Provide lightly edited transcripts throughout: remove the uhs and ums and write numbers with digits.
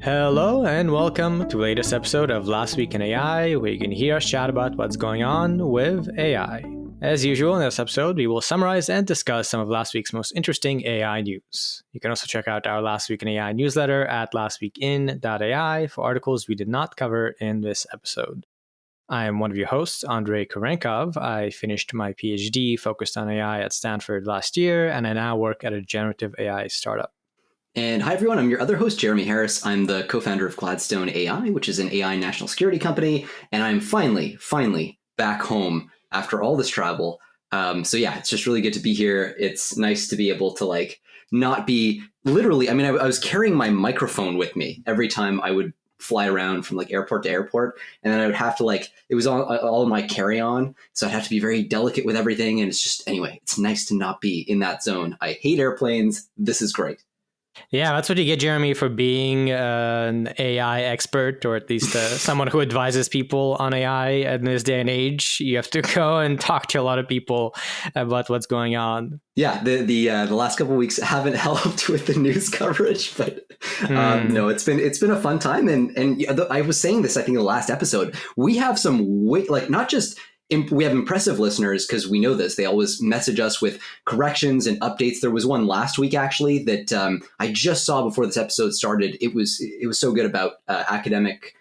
Hello and welcome to the latest episode of Last Week in AI, where you can hear us chat about what's going on with AI. As usual, in this episode, we will summarize and discuss some of last week's most interesting AI news. You can also check out our Last Week in AI newsletter at lastweekin.ai for articles we did not cover in this episode. I am one of your hosts, Andrei Kurenkov. I finished my PhD focused on AI at Stanford last year, and I now work at a generative AI startup. And hi, everyone. I'm your other host, Jeremy Harris. I'm the co-founder of Gladstone AI, which is an AI national security company. And I'm finally back home after all this travel. So yeah, it's just really good to be here. It's nice to be able to not be literally, I was carrying my microphone with me every time I would fly around from airport to airport. And then I would have to it was all my carry-on. So I'd have to be very delicate with everything. And it's just, anyway, it's nice to not be in that zone. I hate airplanes. This is great. Yeah, that's what you get, Jeremy, for being an AI expert, or at least someone who advises people on AI in this day and age. You have to go and talk to a lot of people about what's going on. Yeah, the last couple of weeks haven't helped with the news coverage, but no, it's been a fun time. And I was saying this, I think, in the last episode. We have some not just. We have impressive listeners because we know this. They always message us with corrections and updates. There was one last week, actually, that I just saw before this episode started. It was so good about academic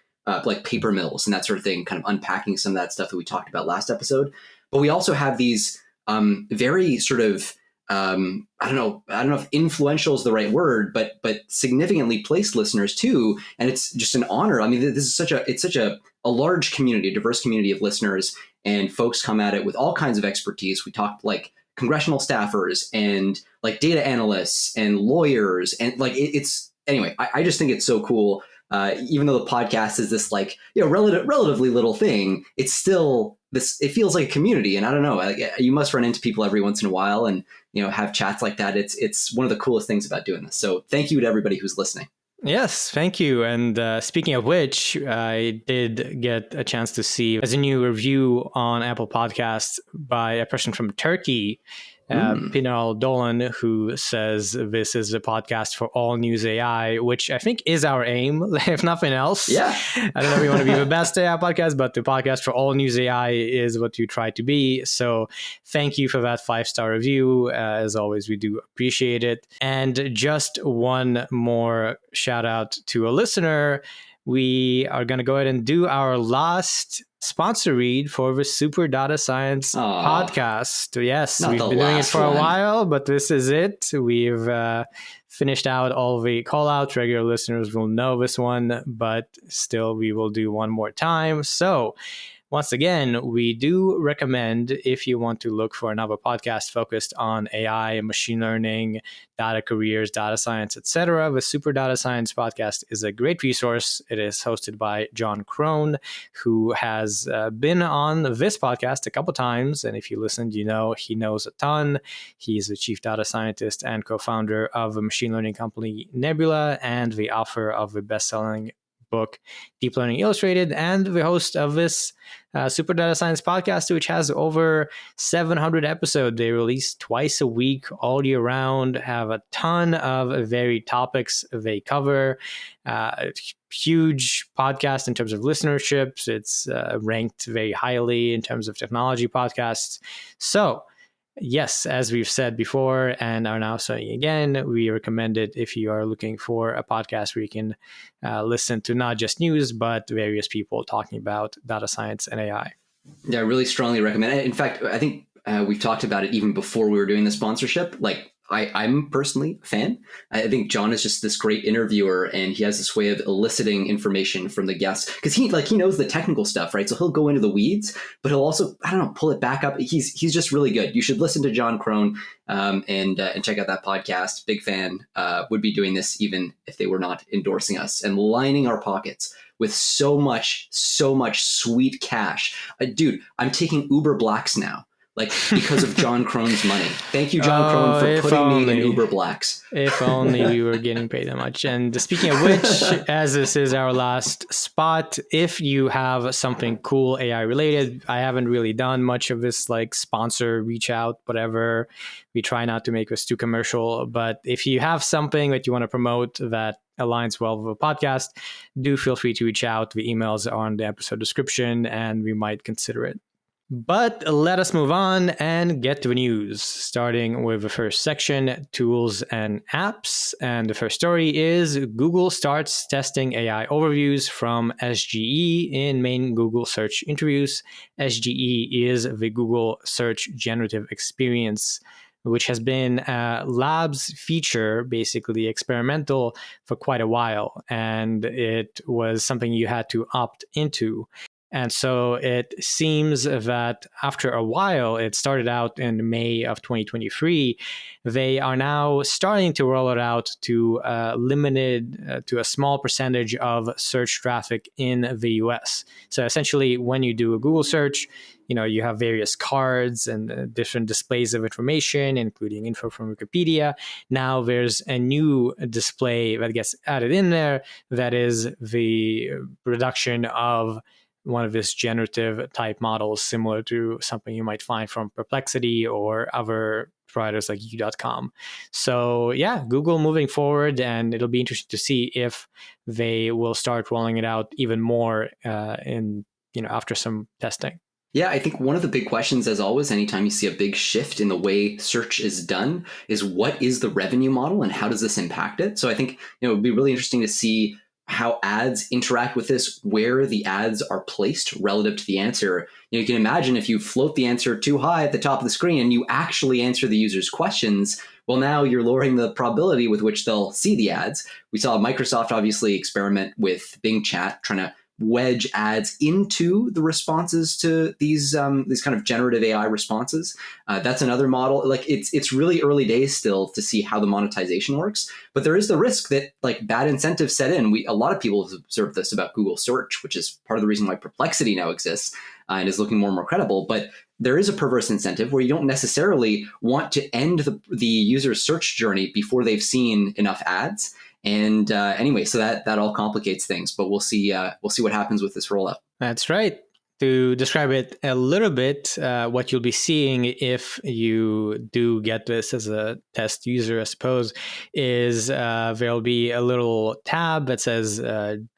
paper mills and that sort of thing, kind of unpacking some of that stuff that we talked about last episode. But we also have these very sort of I don't know if influential is the right word, but significantly placed listeners too. And it's just an honor. I mean, this is such a large community, a diverse community of listeners, and folks come at it with all kinds of expertise. We talked congressional staffers and data analysts and lawyers. And anyway, I just think it's so cool. Even though the podcast is this relatively little thing, it's still it feels like a community. And I don't know, you must run into people every once in a while and, have chats like that. It's one of the coolest things about doing this. So thank you to everybody who's listening. Yes, thank you. And speaking of which, I did get a chance to see as a new review on Apple Podcasts by a person from Turkey, Pinal Dolan, who says this is a podcast for all news AI, which I think is our aim, if nothing else. Yeah. I don't know if we want to be the best AI podcast, but the podcast for all news AI is what you try to be. So thank you for that 5-star review. As always, we do appreciate it. And just one more shout out to a listener. We are going to go ahead and do our last sponsor read for the Super Data Science podcast. Yes, we've been doing it for a while, but this is it. We've finished out all the call outs. Regular listeners will know this one, but still we will do one more time. So once again, we do recommend, if you want to look for another podcast focused on AI, machine learning, data careers, data science, etc., the Super Data Science podcast is a great resource. It is hosted by John Crone, who has been on this podcast a couple times. And if you listened, he knows a ton. He's the chief data scientist and co-founder of the machine learning company Nebula and the author of the best-selling book Deep Learning Illustrated, and the host of this Super Data Science podcast, which has over 700 episodes. They release twice a week, all year round, have a ton of varied topics they cover. Huge podcast in terms of listenerships. It's ranked very highly in terms of technology podcasts. So yes, as we've said before and are now saying again, we recommend it if you are looking for a podcast where you can listen to not just news, but various people talking about data science and AI. Yeah, I really strongly recommend it. In fact, I think we've talked about it even before we were doing the sponsorship. I'm personally a fan. I think John is just this great interviewer, and he has this way of eliciting information from the guests because he knows the technical stuff, right? So he'll go into the weeds, but he'll also, pull it back up. He's just really good. You should listen to John Crone and check out that podcast. Big fan. Would be doing this even if they were not endorsing us and lining our pockets with so much sweet cash. Dude, I'm taking Uber Blacks now. like because of John Crone's money. Thank you, John Crone, Oh, for if putting me in only. Uber Blacks. If only we were getting paid that much. And speaking of which, as this is our last spot, if you have something cool AI related, I haven't really done much of this like sponsor, reach out, whatever. We try not to make this too commercial, but if you have something that you want to promote that aligns well with a podcast, do feel free to reach out. The emails are on the episode description and we might consider it. But let us move on and get to the news, starting with the first section, tools and apps. And the first story is Google starts testing AI overviews from SGE in main Google search interviews. SGE is the Google Search Generative Experience, which has been a labs feature, basically experimental, for quite a while. And it was something you had to opt into. And so it seems that after a while, it started out in May of 2023, they are now starting to roll it out to to a small percentage of search traffic in the US. So essentially, when you do a Google search, you have various cards and different displays of information, including info from Wikipedia. Now there's a new display that gets added in there that is the reduction of one of these generative type models, similar to something you might find from Perplexity or other providers like U.com. So yeah, Google moving forward, and it'll be interesting to see if they will start rolling it out even more after some testing. Yeah, I think one of the big questions, as always, anytime you see a big shift in the way search is done, is what is the revenue model and how does this impact it? So I think it would be really interesting to see how ads interact with this, where the ads are placed relative to the answer. You can imagine if you float the answer too high at the top of the screen and you actually answer the user's questions, well, now you're lowering the probability with which they'll see the ads. We saw Microsoft obviously experiment with Bing Chat, trying to wedge ads into the responses to these kind of generative AI responses. That's another model. Like it's really early days still to see how the monetization works, but there is the risk that like bad incentives set in. A lot of people have observed this about Google search, which is part of the reason why Perplexity now exists and is looking more and more credible. But there is a perverse incentive where you don't necessarily want to end the user's search journey before they've seen enough ads. And anyway, so that all complicates things, but we'll see what happens with this rollout. That's right. To describe it a little bit, what you'll be seeing if you do get this as a test user, I suppose, is there'll be a little tab that says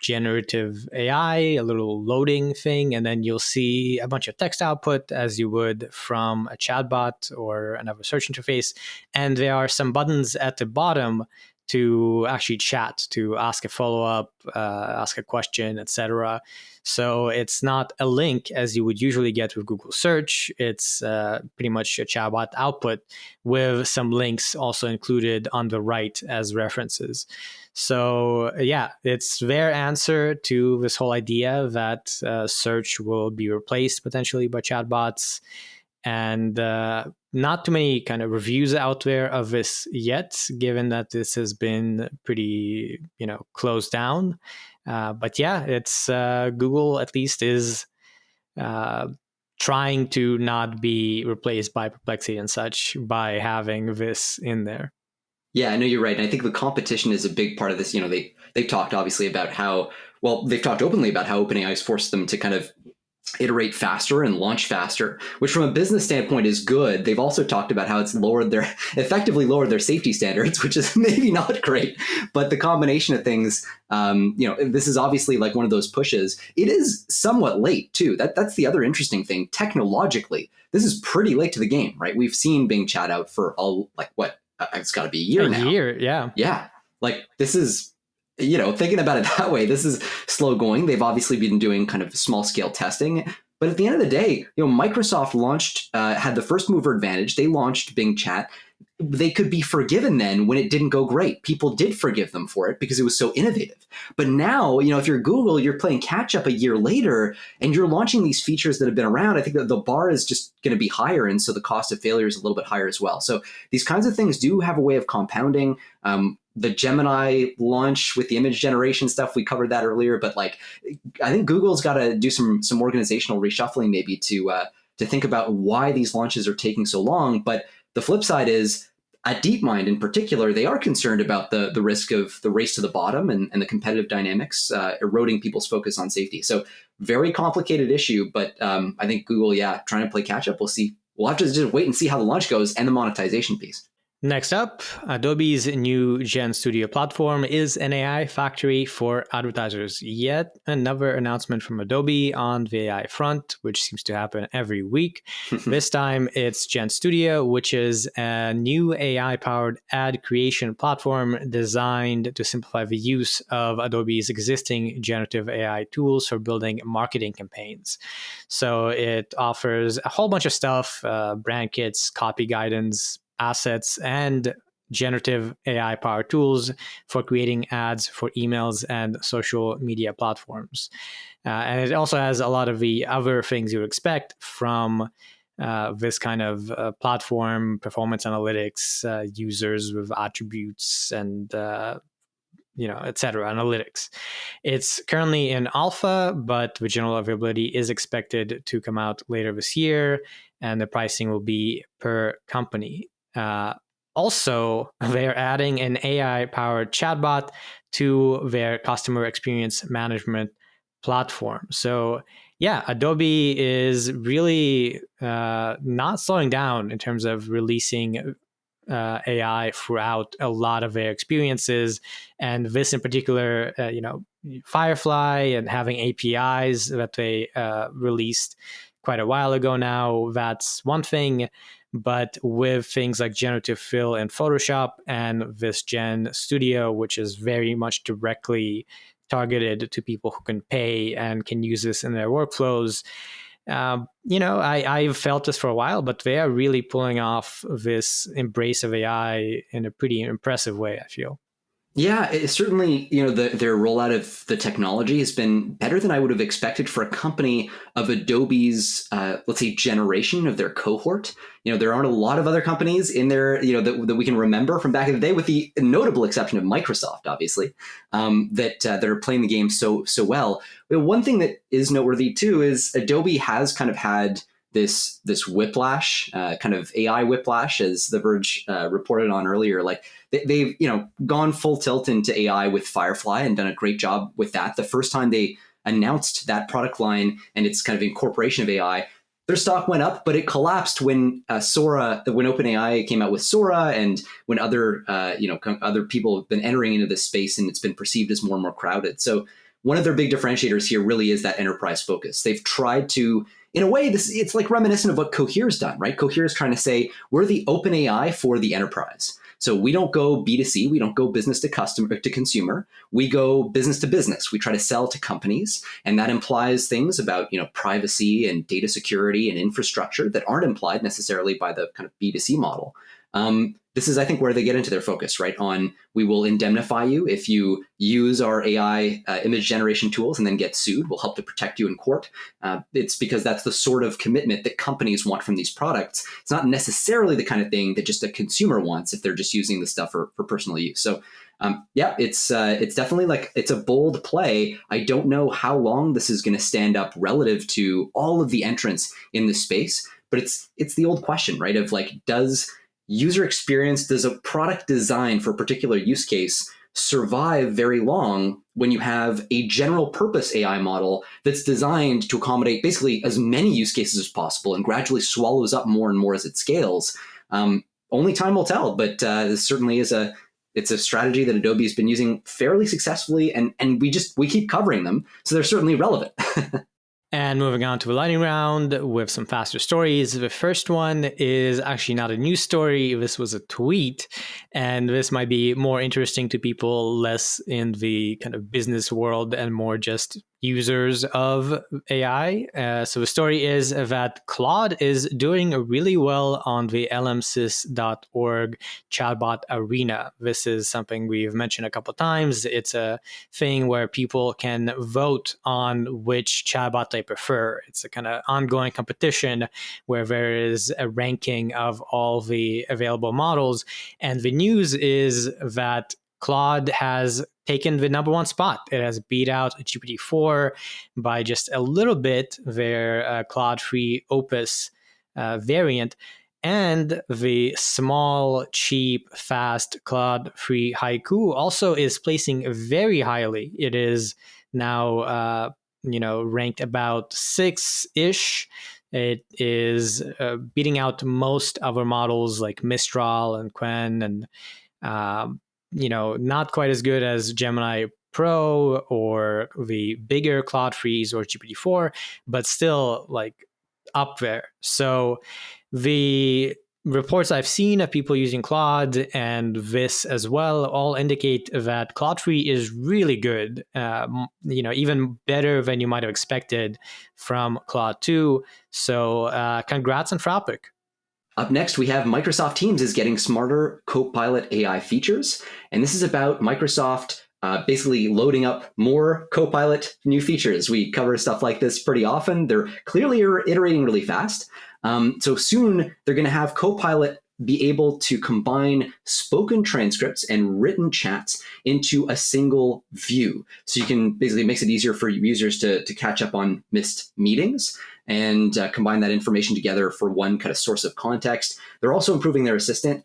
generative AI, a little loading thing, and then you'll see a bunch of text output as you would from a chatbot or another search interface. And there are some buttons at the bottom to actually chat, to ask a follow-up, ask a question, etc. So it's not a link as you would usually get with Google search. It's pretty much a chatbot output with some links also included on the right as references. So yeah, it's their answer to this whole idea that search will be replaced potentially by chatbots. And not too many kind of reviews out there of this yet, given that this has been pretty, closed down. But yeah, it's Google at least is trying to not be replaced by Perplexity and such by having this in there. Yeah, I know you're right. And I think the competition is a big part of this. They've talked obviously about they've talked openly about how OpenAI has forced them to kind of iterate faster and launch faster, which from a business standpoint is good. They've also talked about how it's effectively lowered their safety standards, which is maybe not great, but the combination of things, this is obviously like one of those pushes. It is somewhat late too. That's the other interesting thing. Technologically, this is pretty late to the game, right? We've seen Bing Chat out for it's got to be a year now. A year, yeah. Yeah. Like this is, thinking about it that way, this is slow going. They've obviously been doing kind of small scale testing, but at the end of the day, Microsoft had the first mover advantage. They launched Bing Chat. They could be forgiven then when it didn't go great. People did forgive them for it because it was so innovative. But now, if you're Google, you're playing catch up a year later and you're launching these features that have been around. I think that the bar is just going to be higher. And so the cost of failure is a little bit higher as well. So these kinds of things do have a way of compounding. The Gemini launch with the image generation stuff, we covered that earlier, but I think Google's got to do some organizational reshuffling maybe to to think about why these launches are taking so long. But the flip side is, at DeepMind in particular, they are concerned about the risk of the race to the bottom and the competitive dynamics eroding people's focus on safety. So very complicated issue, but I think Google, trying to play catch up. We'll see. We'll have to just wait and see how the launch goes and the monetization piece. Next up, Adobe's new GenStudio platform is an AI factory for advertisers. Yet another announcement from Adobe on the AI front, which seems to happen every week. This time it's GenStudio, which is a new AI-powered ad creation platform designed to simplify the use of Adobe's existing generative AI tools for building marketing campaigns. So it offers a whole bunch of stuff, brand kits, copy guidance, assets, and generative AI powered tools for creating ads for emails and social media platforms. And it also has a lot of the other things you would expect from this kind of platform, performance analytics, users with attributes, and etc. analytics. It's currently in alpha, but the general availability is expected to come out later this year, and the pricing will be per company. Also, they're adding an AI-powered chatbot to their customer experience management platform. So, Adobe is really not slowing down in terms of releasing AI throughout a lot of their experiences. And this in particular, Firefly and having APIs that they released quite a while ago now, that's one thing. But with things like generative fill in Photoshop and this GenStudio, which is very much directly targeted to people who can pay and can use this in their workflows, I've felt this for a while, but they are really pulling off this embrace of AI in a pretty impressive way, I feel. Yeah, it certainly, their rollout of the technology has been better than I would have expected for a company of Adobe's, let's say, generation of their cohort. There aren't a lot of other companies in there, that we can remember from back in the day, with the notable exception of Microsoft, obviously, that are playing the game so well. One thing that is noteworthy too is Adobe has kind of had this whiplash, kind of AI whiplash, as The Verge reported on earlier. Like they've gone full tilt into AI with Firefly and done a great job with that. The first time they announced that product line and its kind of incorporation of AI, their stock went up, but it collapsed when Sora, when OpenAI came out with Sora, and when other other people have been entering into this space, and it's been perceived as more and more crowded. So one of their big differentiators here really is that enterprise focus. They've tried to, in a way, it's like reminiscent of what Cohere's done, right? Cohere is trying to say, we're the OpenAI for the enterprise. So we don't go B2C, we don't go business to customer to consumer, we go business to business. We try to sell to companies, and that implies things about privacy and data security and infrastructure that aren't implied necessarily by the kind of B2C model. This is, I think, where they get into their focus, right? On, we will indemnify you if you use our AI image generation tools and then get sued. We'll help to protect you in court. It's because that's the sort of commitment that companies want from these products. It's not necessarily the kind of thing that just a consumer wants if they're just using the stuff for personal use. So it's definitely like, it's a bold play. I don't know how long this is going to stand up relative to all of the entrants in the space, but it's the old question, right? Of like, does user experience, does a product design for a particular use case survive very long when you have a general purpose AI model that's designed to accommodate basically as many use cases as possible and gradually swallows up more and more as it scales? Only time will tell, but this certainly is it's a strategy that Adobe has been using fairly successfully, and we keep covering them, so they're certainly relevant. And moving on to the lightning round with some faster stories. The first one is actually not a news story. This was a tweet, and this might be more interesting to people less in the kind of business world and more just users of AI. So the story is that Claude is doing really well on the lmsys.org chatbot arena. This is something we've mentioned a couple of times. It's a thing where people can vote on which chatbot they prefer. It's a kind of ongoing competition where there is a ranking of all the available models. And the news is that Claude has taken the number one spot. It has beat out GPT-4 by just a little bit, their Claude-3 Opus variant. And the small, cheap, fast Claude-3 Haiku also is placing very highly. It is now, ranked about 6-ish. It is beating out most other models like Mistral and Quen, and not quite as good as Gemini Pro or the bigger Claude 3s or GPT-4, but still like up there. So the reports I've seen of people using Claude and this as well all indicate that Claude 3 is really good, even better than you might have expected from Claude 2. So congrats, Anthropic. Up next, we have Microsoft Teams is getting smarter Copilot AI features. And this is about Microsoft basically loading up more Copilot new features. We cover stuff like this pretty often. They're clearly iterating really fast. So soon they're going to have Copilot be able to combine spoken transcripts and written chats into a single view. So you can basically, it makes it easier for users to catch up on missed meetings and combine that information together for one kind of source of context. They're also improving their assistant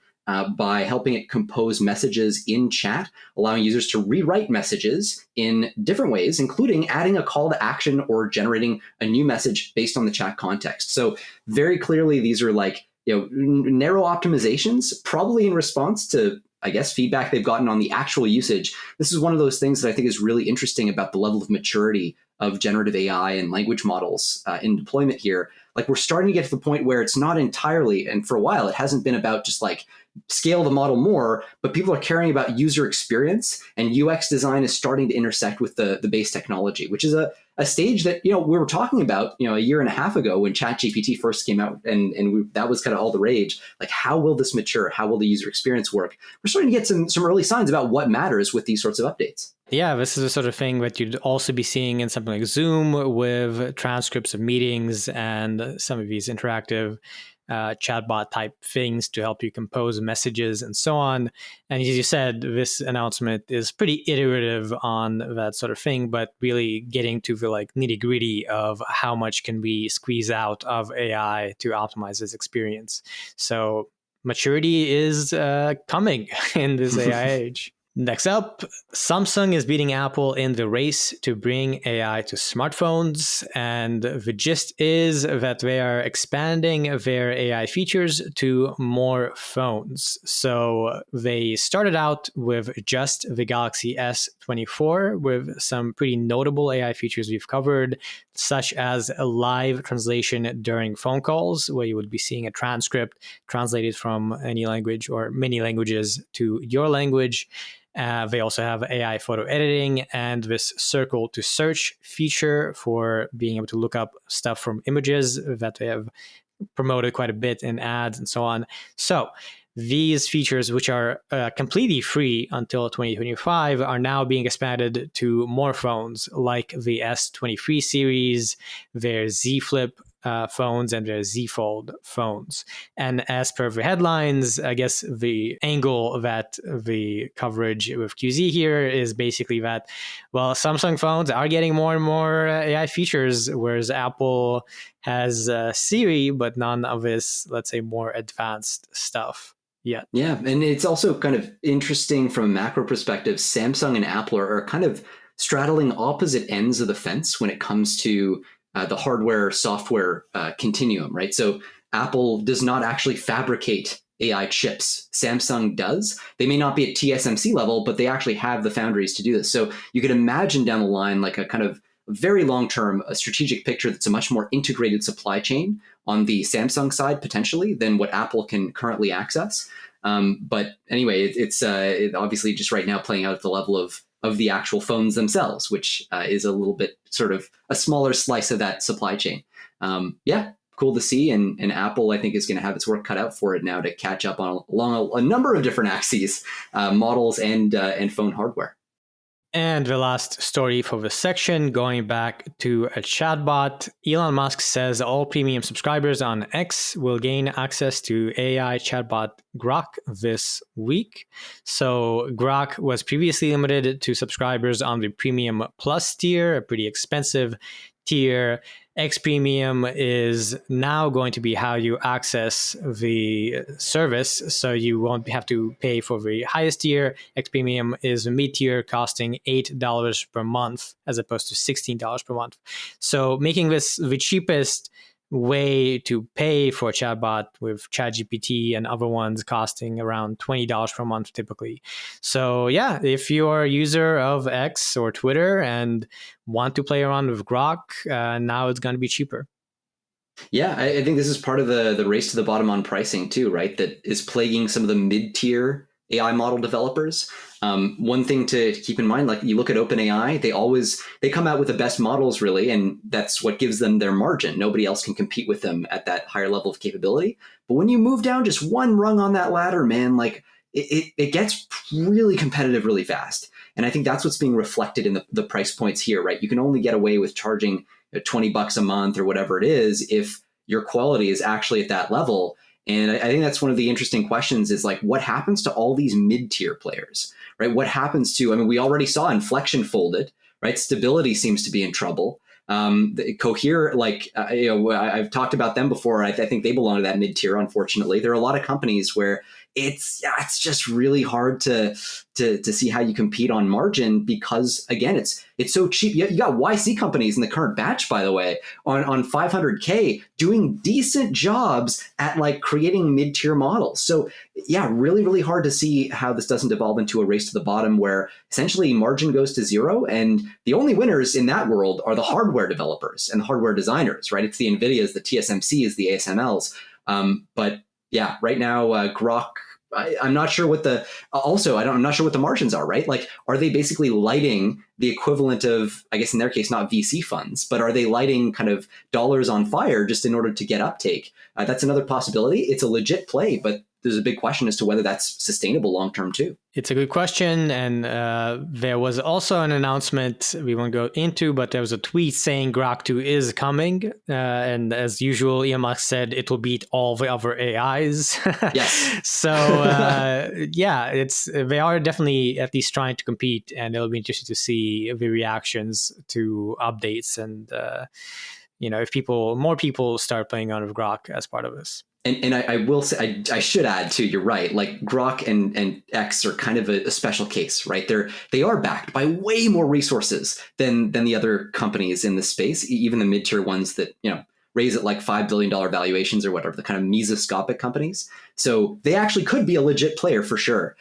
by helping it compose messages in chat, allowing users to rewrite messages in different ways, including adding a call to action or generating a new message based on the chat context. So very clearly, these are like narrow optimizations, probably in response to, I guess, feedback they've gotten on the actual usage. This is one of those things that I think is really interesting about the level of maturity of generative AI and language models in deployment here. Like, we're starting to get to the point where it's not entirely, and for a while, it hasn't been about just like scale the model more, but people are caring about user experience, and UX design is starting to intersect with the base technology, which is a stage that, we were talking about, a year and a half ago when ChatGPT first came out, and that was kind of all the rage. Like, how will this mature? How will the user experience work? We're starting to get some early signs about what matters with these sorts of updates. Yeah, this is the sort of thing that you'd also be seeing in something like Zoom with transcripts of meetings and some of these interactive chatbot type things to help you compose messages and so on. And as you said, this announcement is pretty iterative on that sort of thing, but really getting to the like nitty gritty of how much can we squeeze out of AI to optimize this experience. So maturity is coming in this AI age. Next up, Samsung is beating Apple in the race to bring AI to smartphones. And the gist is that they are expanding their AI features to more phones. So they started out with just the Galaxy S24 with some pretty notable AI features we've covered, such as a live translation during phone calls, where you would be seeing a transcript translated from any language or many languages to your language. They also have AI photo editing and this circle to search feature for being able to look up stuff from images that they have promoted quite a bit in ads and so on. So these features, which are completely free until 2025, are now being expanded to more phones like the S23 series, their Z Flip phones, and their Z Fold phones. And as per the headlines, I guess the angle that the coverage with QZ here is basically that, well, Samsung phones are getting more and more AI features, whereas Apple has Siri, but none of this, let's say, more advanced stuff yet. Yeah, and it's also kind of interesting from a macro perspective. Samsung and Apple are kind of straddling opposite ends of the fence when it comes to the hardware software continuum, right? So Apple does not actually fabricate AI chips. Samsung does. They may not be at TSMC level, but they actually have the foundries to do this. So you could imagine down the line like a kind of very long-term a strategic picture that's a much more integrated supply chain on the Samsung side potentially than what Apple can currently access. But anyway, it's obviously just right now playing out at the level of the actual phones themselves, which is a little bit sort of a smaller slice of that supply chain. Yeah, cool to see. And Apple, I think, is going to have its work cut out for it now to catch up on along a number of different axes, models and phone hardware. And the last story for this section, going back to a chatbot, Elon Musk says all premium subscribers on X will gain access to AI chatbot Grok this week. So Grok was previously limited to subscribers on the Premium Plus tier, a pretty expensive tier. X Premium is now going to be how you access the service, so you won't have to pay for the highest tier. X Premium is a mid-tier costing $8 per month as opposed to $16 per month. So making this the cheapest way to pay for a chatbot, with ChatGPT and other ones costing around $20 per month typically. So yeah, if you're a user of X or Twitter and want to play around with Grok, now it's going to be cheaper. Yeah, I think this is part of the race to the bottom on pricing too, right? That is plaguing some of the mid-tier AI model developers. One thing to keep in mind, like you look at OpenAI, they come out with the best models really, and that's what gives them their margin. Nobody else can compete with them at that higher level of capability. But when you move down just one rung on that ladder, man, like it gets really competitive really fast. And I think that's what's being reflected in the price points here, right? You can only get away with charging $20 a month or whatever it is if your quality is actually at that level. And I think that's one of the interesting questions is like, what happens to all these mid-tier players, right? What happens to, I mean, we already saw Inflection folded, right? Stability seems to be in trouble. The Cohere, like, I've talked about them before. I think they belong to that mid-tier, unfortunately. There are a lot of companies where it's just really hard to see how you compete on margin because, again, it's so cheap. You got YC companies in the current batch, by the way, on 500K doing decent jobs at like creating mid-tier models. So yeah, really, really hard to see how this doesn't devolve into a race to the bottom where essentially margin goes to zero. And the only winners in that world are the hardware developers and the hardware designers, right? It's the NVIDIAs, the TSMCs, the ASMLs. But yeah, right now, Grok, I'm not sure what I'm not sure what the margins are, right? Like, are they basically lighting the equivalent of, I guess in their case, not VC funds, but are they lighting kind of dollars on fire just in order to get uptake? That's another possibility. It's a legit play, but there's a big question as to whether that's sustainable long-term too. It's a good question. And there was also an announcement we won't go into, but there was a tweet saying Grok 2 is coming. And as usual, Elon Musk said it will beat all the other AIs. Yes. So yeah, they are definitely at least trying to compete, and it'll be interesting to see the reactions to updates and if more people start playing on with Grok as part of this. And I will say, I should add too, you're right. Like Grok and X are kind of a special case, right? They are backed by way more resources than the other companies in this space, even the mid-tier ones that, raise at like $5 billion valuations or whatever, the kind of mesoscopic companies. So they actually could be a legit player for sure.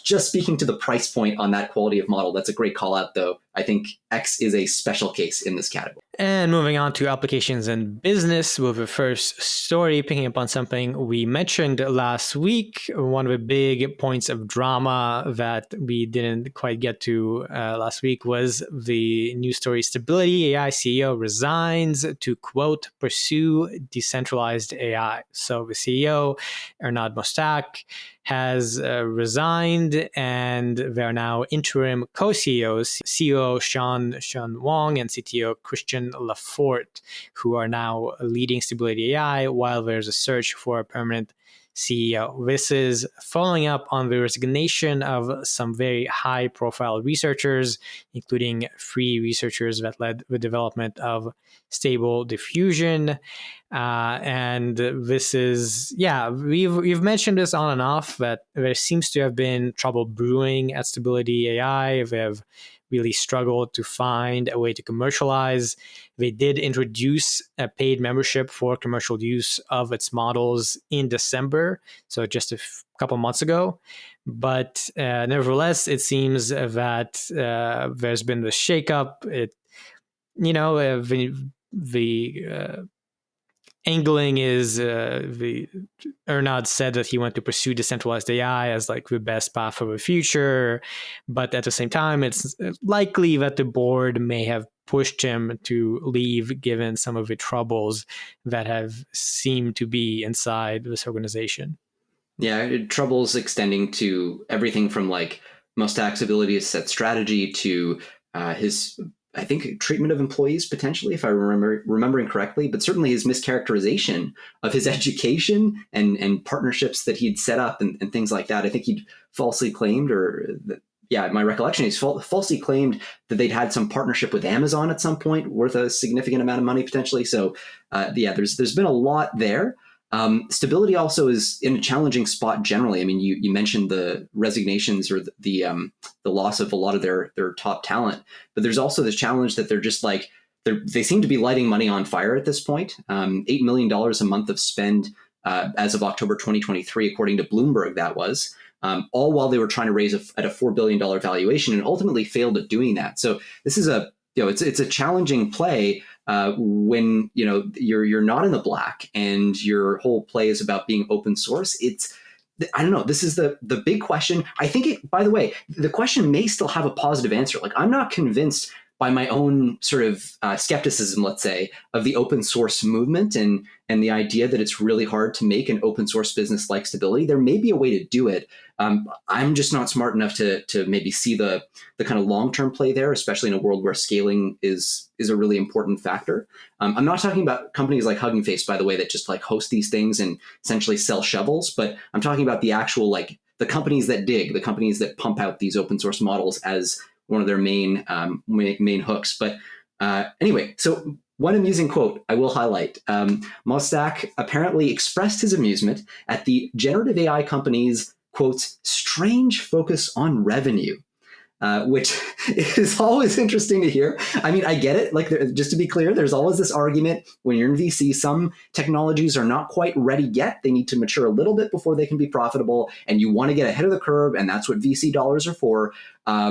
Just speaking to the price point on that quality of model, that's a great call out though. I think X is a special case in this category. And moving on to applications and business with the first story, picking up on something we mentioned last week. One of the big points of drama that we didn't quite get to last week was the news story Stability AI CEO resigns to, quote, pursue decentralized AI. So the CEO, Ernad Mostak, has resigned, and there are now interim co-CEOs, CEO Sean Wong and CTO Christian Lafort, who are now leading Stability AI while there's a search for a permanent CEO. This is following up on the resignation of some very high-profile researchers, including 3 researchers that led the development of Stable Diffusion. And this is, we've mentioned this on and off, that there seems to have been trouble brewing at Stability AI. They have really struggled to find a way to commercialize. They did introduce a paid membership for commercial use of its models in December, so just a couple months ago. But nevertheless, it seems that there's been this shakeup. The angling is the Ernad said that he wanted to pursue decentralized AI as like the best path for the future, but at the same time, it's likely that the board may have pushed him to leave given some of the troubles that have seemed to be inside this organization. Yeah, troubles extending to everything from like Mustak's ability to set strategy to his, I think, treatment of employees potentially, if I remembering correctly, but certainly his mischaracterization of his education and partnerships that he'd set up and things like that. I think he'd falsely claimed, my recollection, he's falsely claimed that they'd had some partnership with Amazon at some point worth a significant amount of money potentially. So there's been a lot there. Stability also is in a challenging spot generally. I mean, you mentioned the resignations or the loss of a lot of their top talent, but there's also this challenge that they're just like, they seem to be lighting money on fire at this point. $8 million a month of spend as of October 2023, according to Bloomberg, that was. All while they were trying to raise at a $4 billion valuation and ultimately failed at doing that. So this is it's a challenging play when you're not in the black and your whole play is about being open source. I don't know. This is the big question. I think by the way, the question may still have a positive answer. Like, I'm not convinced by my own sort of skepticism, let's say, of the open source movement and the idea that it's really hard to make an open source business like Stability. There may be a way to do it. I'm just not smart enough to maybe see the kind of long-term play there, especially in a world where scaling is a really important factor. I'm not talking about companies like Hugging Face, by the way, that just like host these things and essentially sell shovels, but I'm talking about the actual, like, the companies that dig, the companies that pump out these open source models as one of their main hooks. But anyway, so one amusing quote I will highlight. Mustak apparently expressed his amusement at the generative AI company's, quotes, strange focus on revenue, which is always interesting to hear. I mean, I get it. Like, just to be clear, there's always this argument when you're in VC, some technologies are not quite ready yet. They need to mature a little bit before they can be profitable, and you want to get ahead of the curve, and that's what VC dollars are for. I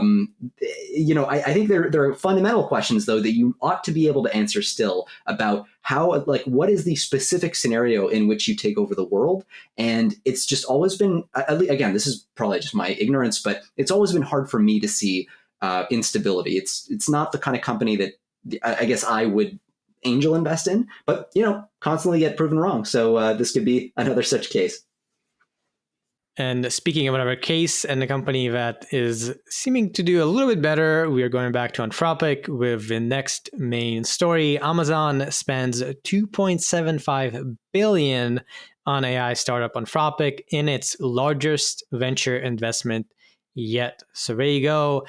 think there are fundamental questions, though, that you ought to be able to answer still about how, like, what is the specific scenario in which you take over the world? And it's just always been, again, this is probably just my ignorance, but it's always been hard for me to see instability. It's not the kind of company that I guess I would angel invest in, but, constantly get proven wrong. So this could be another such case. And speaking of another case and a company that is seeming to do a little bit better, we are going back to Anthropic with the next main story. Amazon spends $2.75 billion on AI startup Anthropic in its largest venture investment yet. So there you go.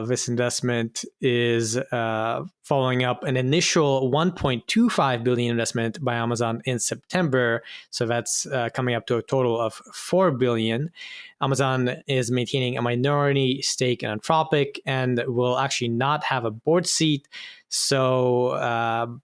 This investment is following up an initial $1.25 billion investment by Amazon in September. So that's coming up to a total of $4 billion. Amazon is maintaining a minority stake in Anthropic and will actually not have a board seat. So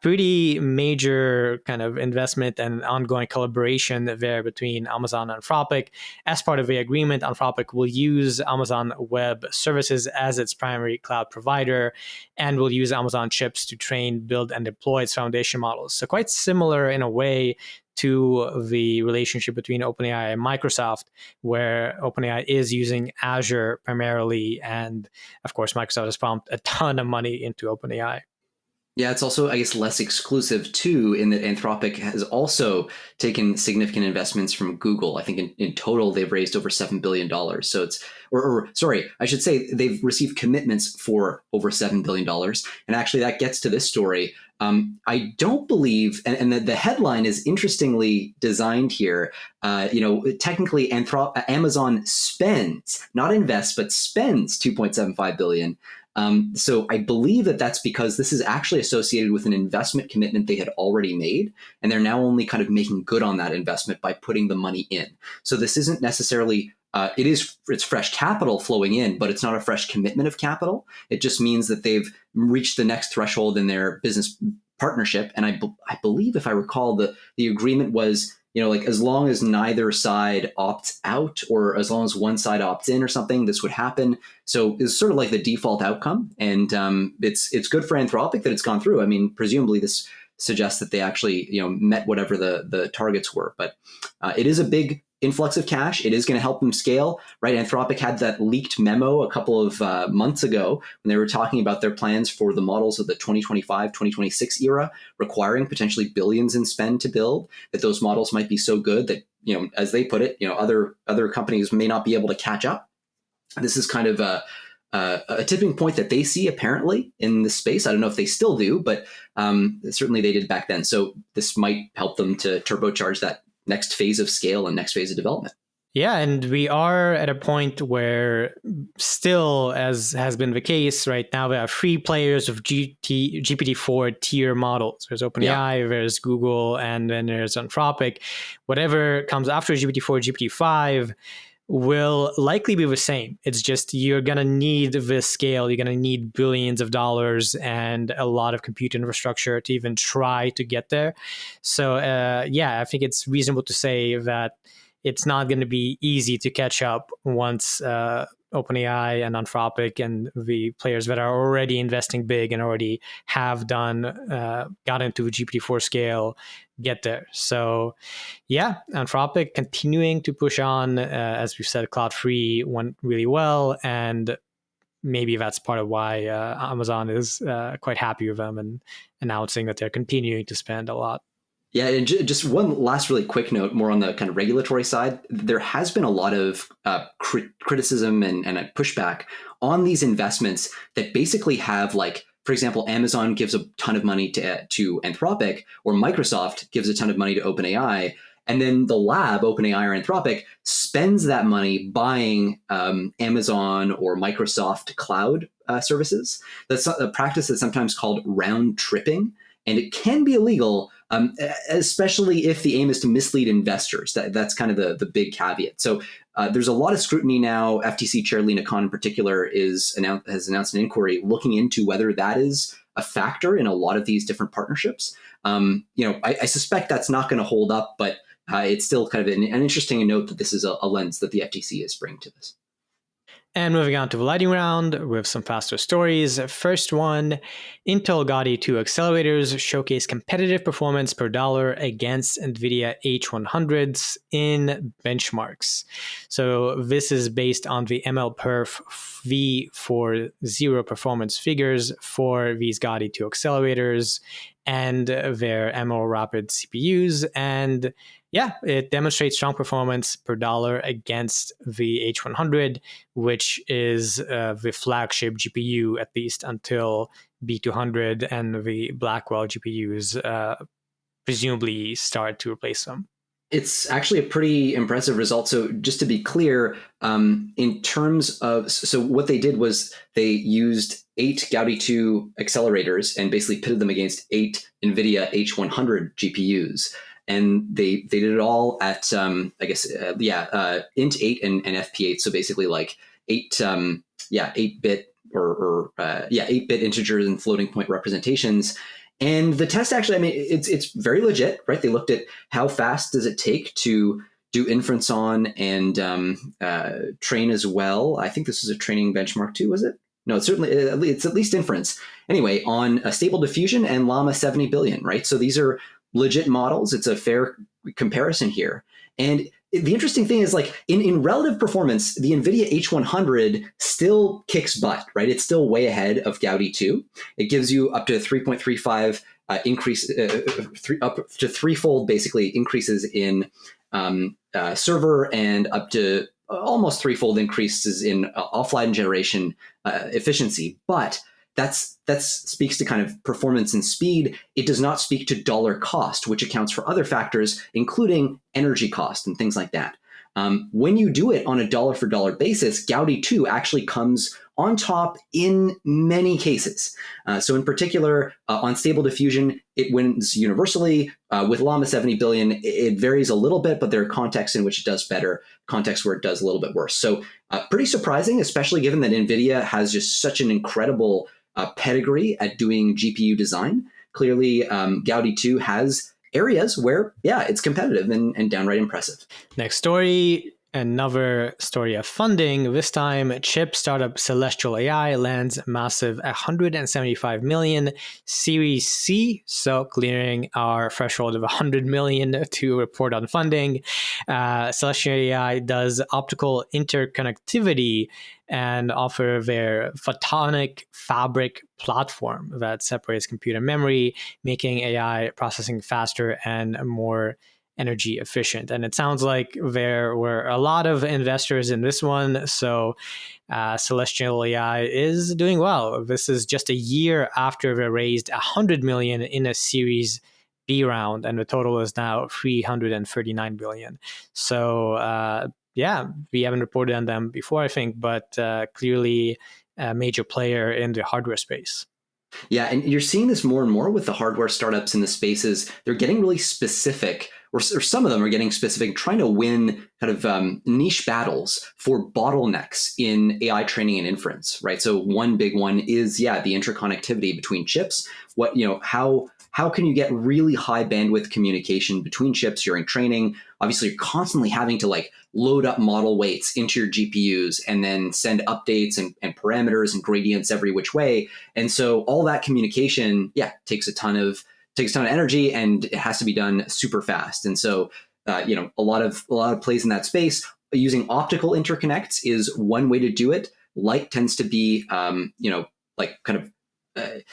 pretty major kind of investment and ongoing collaboration there between Amazon and Anthropic. As part of the agreement, Anthropic will use Amazon Web Services as its primary cloud provider and will use Amazon chips to train, build, and deploy its foundation models. So quite similar in a way to the relationship between OpenAI and Microsoft, where OpenAI is using Azure primarily, and of course Microsoft has pumped a ton of money into OpenAI. Yeah, it's also, I guess, less exclusive too, in that Anthropic has also taken significant investments from Google. I think in total they've raised over $7 billion. So it's, sorry, I should say they've received commitments for over $7 billion. And actually that gets to this story. I don't believe, and the headline is interestingly designed here. Technically Amazon spends, not invests, but spends $2.75 billion. So I believe that's because this is actually associated with an investment commitment they had already made, and they're now only kind of making good on that investment by putting the money in. So this isn't necessarily, it's fresh capital flowing in, but it's not a fresh commitment of capital. It just means that they've reached the next threshold in their business partnership. And I believe, if I recall, the agreement was, as long as neither side opts out, or as long as one side opts in or something, this would happen. So it's sort of like the default outcome. And it's good for Anthropic that it's gone through. I mean, presumably this suggests that they actually, met whatever the targets were. But it is a big influx of cash. It is going to help them scale, right? Anthropic had that leaked memo a couple of months ago when they were talking about their plans for the models of the 2025, 2026 era, requiring potentially billions in spend to build, that those models might be so good that, as they put it, other companies may not be able to catch up. This is kind of a tipping point that they see apparently in this space. I don't know if they still do, but certainly they did back then. So this might help them to turbocharge that next phase of scale and next phase of development. Yeah, and we are at a point where still, as has been the case right now, there are free players of GPT-4 tier models. There's OpenAI, there's Google, and then there's Anthropic. Whatever comes after GPT-4, GPT-5 will likely be the same. It's just you're going to need this scale. You're going to need billions of dollars and a lot of compute infrastructure to even try to get there. So yeah, I think it's reasonable to say that it's not going to be easy to catch up once OpenAI and Anthropic and the players that are already investing big and already have got into the GPT-4 scale get there. So yeah, Anthropic continuing to push on. As we've said, Claude-3 went really well, and maybe that's part of why Amazon is quite happy with them and announcing that they're continuing to spend a lot. Yeah, and just one last really quick note, more on the kind of regulatory side. There has been a lot of criticism and a pushback on these investments that basically have, like, for example, Amazon gives a ton of money to Anthropic, or Microsoft gives a ton of money to OpenAI, and then the lab, OpenAI or Anthropic, spends that money buying Amazon or Microsoft cloud services. That's a practice that's sometimes called round tripping, and it can be illegal, especially if the aim is to mislead investors. That's kind of the big caveat. So there's a lot of scrutiny now. FTC Chair Lina Khan in particular has announced an inquiry looking into whether that is a factor in a lot of these different partnerships. I suspect that's not going to hold up, but it's still kind of an interesting note that this is a lens that the FTC is bringing to this. And moving on to the lightning round with some faster stories. First one, Intel Gaudi 2 accelerators showcase competitive performance per dollar against NVIDIA H100s in benchmarks. So this is based on the MLPerf V40 performance figures for these Gaudi 2 accelerators and their ML Rapid CPUs. And yeah, it demonstrates strong performance per dollar against the H100, which is the flagship GPU, at least until B200 and the Blackwell GPUs presumably start to replace them. It's actually a pretty impressive result. So just to be clear, in terms of, so what they did was they used 8 Gaudi 2 accelerators and basically pitted them against 8 NVIDIA H100 GPUs. And they did it all at, int 8 and FP8. So basically like 8-bit or 8-bit integers and floating point representations. And the test actually, I mean, it's very legit, right? They looked at how fast does it take to do inference on and train as well. I think this was a training benchmark too, was it? No, it's at least inference. Anyway, on a Stable Diffusion and Llama 70 billion, right? So these are legit models. It's a fair comparison here. And the interesting thing is, like, in relative performance, the NVIDIA H100 still kicks butt, right? It's still way ahead of Gaudi 2. It gives you up to 3.35 increase, up to threefold basically increases in server and up to almost threefold increases in offline generation efficiency. But that speaks to kind of performance and speed. It does not speak to dollar cost, which accounts for other factors, including energy cost and things like that. When you do it on a dollar for dollar basis, Gaudi 2 actually comes on top in many cases. So in particular, on Stable Diffusion, it wins universally. With Llama 70 billion, it varies a little bit, but there are contexts in which it does better, contexts where it does a little bit worse. So pretty surprising, especially given that NVIDIA has just such an incredible pedigree at doing GPU design. Clearly, Gaudi 2 has areas where, yeah, it's competitive and downright impressive. Next story, another story of funding. This time, chip startup Celestial AI lands massive 175 million Series C, so clearing our threshold of 100 million to report on funding. Celestial AI does optical interconnectivity and offer their photonic fabric platform that separates computer memory, making AI processing faster and more energy efficient. And it sounds like there were a lot of investors in this one. So Celestial AI is doing well. This is just a year after they raised 100 million in a Series B round, and the total is now 339 billion. So yeah, we haven't reported on them before, I think, but clearly a major player in the hardware space. Yeah, and you're seeing this more and more with the hardware startups in the spaces. They're getting really specific, or some of them are getting specific, trying to win kind of niche battles for bottlenecks in AI training and inference, right? So one big one is, the interconnectivity between chips. How can you get really high bandwidth communication between chips during training? Obviously, you're constantly having to like load up model weights into your GPUs and then send updates and parameters and gradients every which way. And so all that communication, takes a ton of energy, and it has to be done super fast. And so, a lot of plays in that space. Using optical interconnects is one way to do it. Light tends to be,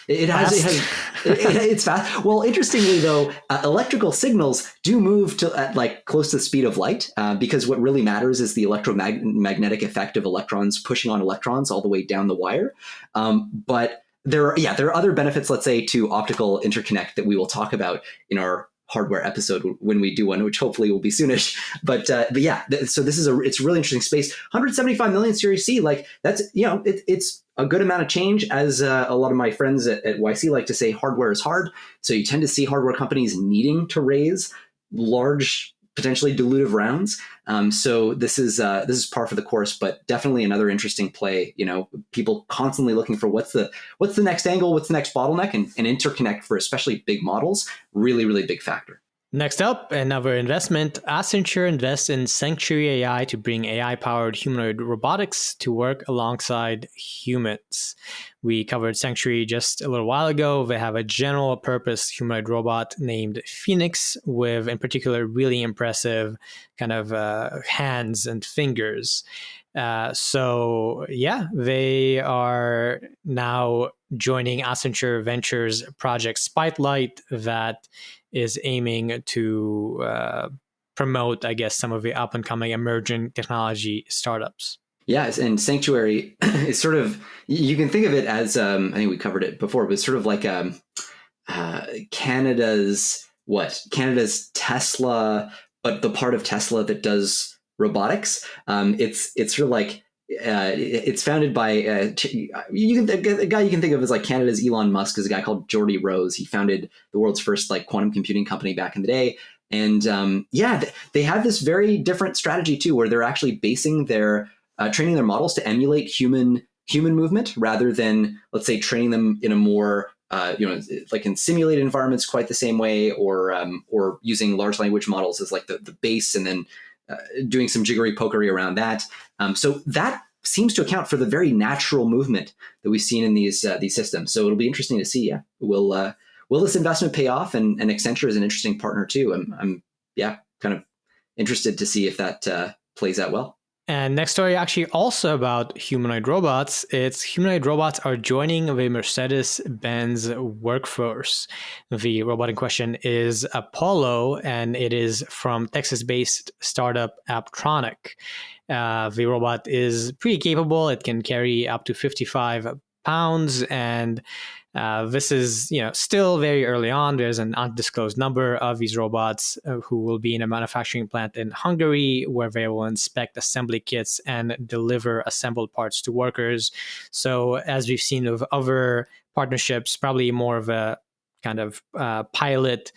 it's fast. Well, interestingly though, electrical signals do move to at close to the speed of light, because what really matters is the electromagnetic effect of electrons pushing on electrons all the way down the wire. But there are other benefits, let's say, to optical interconnect that we will talk about in our hardware episode when we do one, which hopefully will be soonish. But so this is it's a really interesting space. 175 million Series C, like that's it's a good amount of change. As a lot of my friends at YC like to say, hardware is hard. So you tend to see hardware companies needing to raise large, potentially dilutive rounds. So this is par for the course, but definitely another interesting play. People constantly looking for what's the next angle, what's the next bottleneck, and interconnect for especially big models, really, really big factor. Next up, another investment. Accenture invests in Sanctuary AI to bring AI-powered humanoid robotics to work alongside humans. We covered Sanctuary just a little while ago. They have a general-purpose humanoid robot named Phoenix with, in particular, really impressive kind of hands and fingers. They are now joining Accenture Ventures project Spotlight that is aiming to promote, I guess, some of the up-and-coming emerging technology startups. Yes, and Sanctuary is sort of, you can think of it as, I think we covered it before, but it's sort of like Canada's Tesla, but the part of Tesla that does robotics. It's sort of like, it's founded by a guy you can think of as like Canada's Elon Musk is a guy called Geordie Rose. He founded the world's first like quantum computing company back in the day. And they have this very different strategy too, where they're actually basing their training their models to emulate human movement rather than, let's say, training them in a more like in simulated environments quite the same way, or using large language models as like the base, and then doing some jiggery pokery around that. So that seems to account for the very natural movement that we've seen in these systems. So it'll be interesting to see. Yeah, will this investment pay off? And Accenture is an interesting partner too. I'm kind of interested to see if that plays out well. And next story, actually also about humanoid robots. It's humanoid robots are joining the Mercedes-Benz workforce. The robot in question is Apollo, and it is from Texas-based startup Apptronic. The robot is pretty capable. It can carry up to 55 pounds, and this is still very early on. There's an undisclosed number of these robots who will be in a manufacturing plant in Hungary, where they will inspect assembly kits and deliver assembled parts to workers. So as we've seen with other partnerships, probably more of a kind of pilot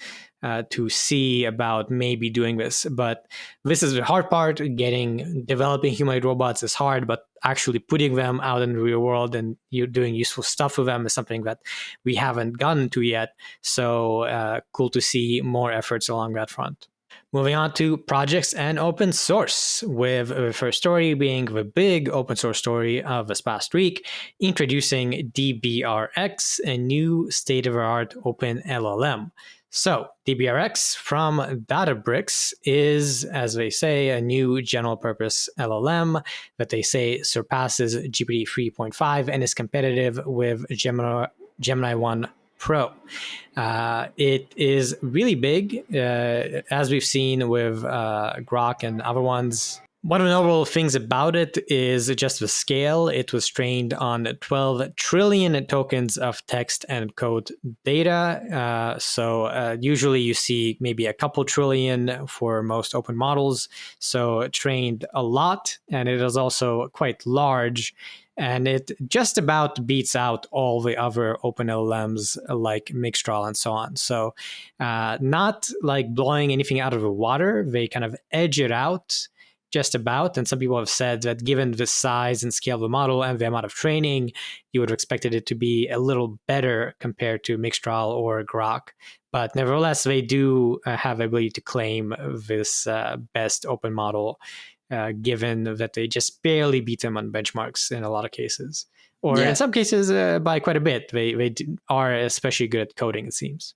to see about maybe doing this. But this is the hard part. Developing humanoid robots is hard, but actually putting them out in the real world and you're doing useful stuff with them is something that we haven't gotten to yet. So cool to see more efforts along that front. Moving on to projects and open source, with the first story being the big open source story of this past week, introducing DBRX, a new state-of-the-art open LLM. So DBRX from Databricks is, as they say, a new general purpose LLM that they say surpasses GPT 3.5 and is competitive with Gemini 1 Pro. It is really big, as we've seen with Grok and other ones. One of the notable things about it is just the scale. It was trained on 12 trillion tokens of text and code data. So usually you see maybe a couple trillion for most open models. So it trained a lot, and it is also quite large. And it just about beats out all the other open LLMs like Mixtral and so on. So not like blowing anything out of the water. They kind of edge it out just about. And some people have said that given the size and scale of the model and the amount of training, you would have expected it to be a little better compared to Mixtral or Grok. But nevertheless, they do have the ability to claim this best open model, given that they just barely beat them on benchmarks in a lot of cases. Or in some cases, by quite a bit. They are especially good at coding, it seems.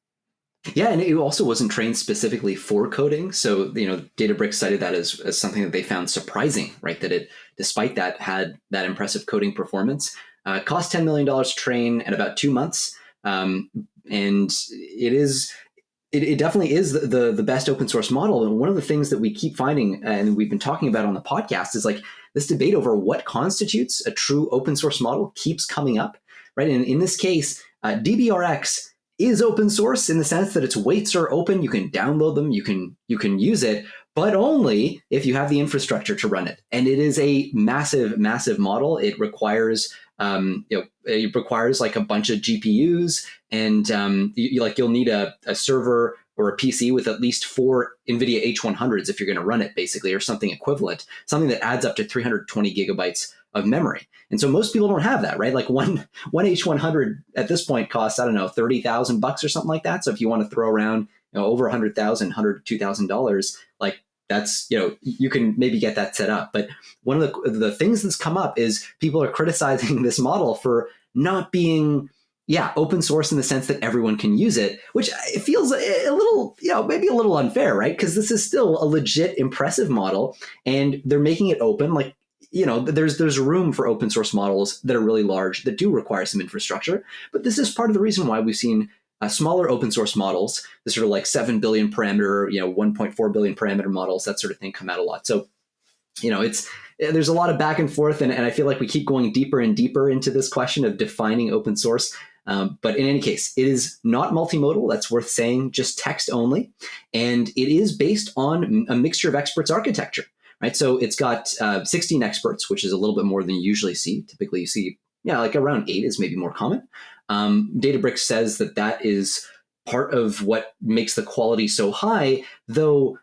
Yeah, and it also wasn't trained specifically for coding. So, Databricks cited that as something that they found surprising, right? That it, despite that, had that impressive coding performance. Cost $10 million to train at about 2 months. And it definitely is the best open source model. And one of the things that we keep finding, and we've been talking about on the podcast, is like this debate over what constitutes a true open source model keeps coming up, right? And in this case, DBRX is open source in the sense that its weights are open. You can download them, you can use it, but only if you have the infrastructure to run it. And it is a massive, massive model. It requires like a bunch of GPUs, and you'll need a server or a PC with at least 4 NVIDIA H100s if you're going to run it, basically, or something equivalent, something that adds up to 320 gigabytes of memory. And so most people don't have that, right? Like one H100 at this point costs, I don't know, $30,000 or something like that. So if you want to throw around over $100,000, $2,000, like that's, you can maybe get that set up. But one of the things that's come up is people are criticizing this model for not being open source in the sense that everyone can use it, which it feels a little, maybe a little unfair, right? Because this is still a legit impressive model, and they're making it open. Like, there's room for open source models that are really large that do require some infrastructure. But this is part of the reason why we've seen smaller open source models, the sort of like 7 billion parameter, 1.4 billion parameter models, that sort of thing come out a lot. So, there's a lot of back and forth, and I feel like we keep going deeper and deeper into this question of defining open source. But in any case, it is not multimodal. That's worth saying, just text only. And it is based on a mixture of experts architecture, right? So it's got 16 experts, which is a little bit more than you usually see. Typically you see, like around 8 is maybe more common. Databricks says that is part of what makes the quality so high, though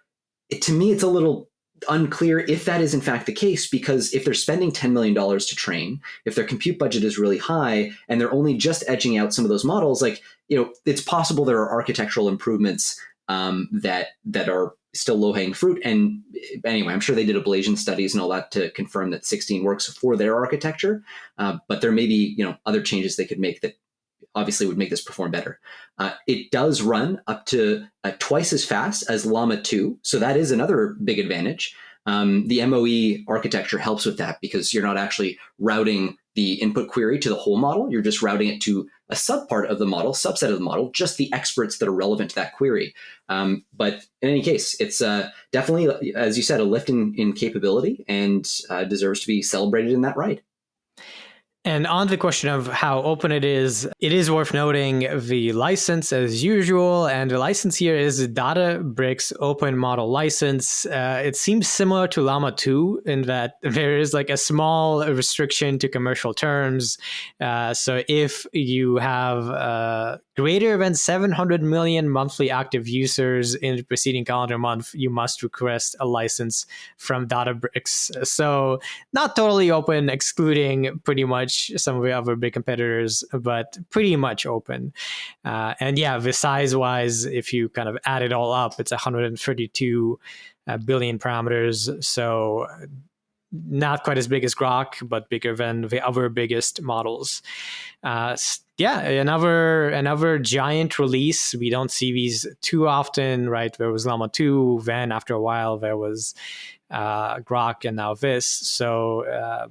to me it's a little unclear if that is in fact the case, because if they're spending $10 million to train, if their compute budget is really high and they're only just edging out some of those models, like, it's possible there are architectural improvements that are still low-hanging fruit. And anyway, I'm sure they did ablation studies and all that to confirm that 16 works for their architecture. But there may be, other changes they could make that obviously would make this perform better. It does run up to twice as fast as Llama 2. So that is another big advantage. The MOE architecture helps with that because you're not actually routing the input query to the whole model. You're just routing it to a subset of the model, just the experts that are relevant to that query. But in any case, it's definitely, as you said, a lift in capability, and deserves to be celebrated in that right. And on the question of how open it is worth noting the license as usual. And the license here is the Databricks Open Model License. It seems similar to Llama 2 in that there is like a small restriction to commercial terms. So if you have greater than 700 million monthly active users in the preceding calendar month, you must request a license from Databricks. So not totally open, excluding pretty much some of the other big competitors, but pretty much open. And the size wise, if you kind of add it all up, it's 132 billion parameters. So not quite as big as Grok, but bigger than the other biggest models. Another giant release. We don't see these too often, right? There was Llama 2, then after a while there was Grok, and now this. So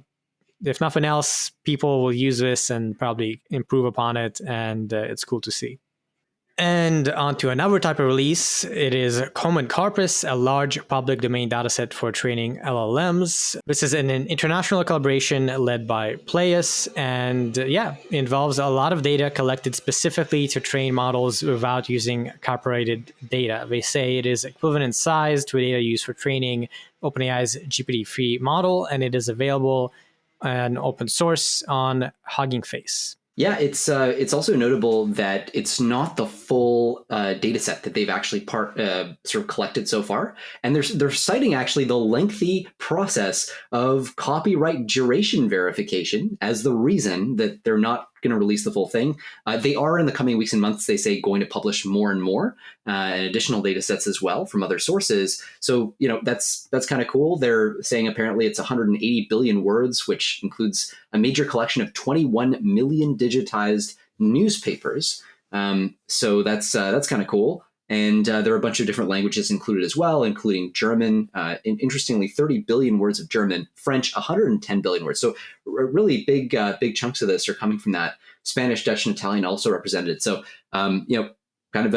if nothing else, people will use this and probably improve upon it, and it's cool to see. And on to another type of release. It is Common Corpus, a large public domain dataset for training LLMs. This is an international collaboration led by Playus, and involves a lot of data collected specifically to train models without using copyrighted data. They say it is equivalent in size to data used for training OpenAI's GPT-3 model, and it is available and open source on Hugging Face. Yeah, it's also notable that it's not the full data set that they've actually sort of collected so far, and they're citing actually the lengthy process of copyright duration verification as the reason that they're not going to release the full thing. They are in the coming weeks and months, they say, going to publish more and more and additional data sets as well from other sources. So, that's kind of cool. They're saying apparently it's 180 billion words, which includes a major collection of 21 million digitized newspapers. So that's kind of cool. And there are a bunch of different languages included as well, including German. Interestingly, 30 billion words of German, French, 110 billion words. So really big chunks of this are coming from that. Spanish, Dutch, and Italian also represented. So, kind of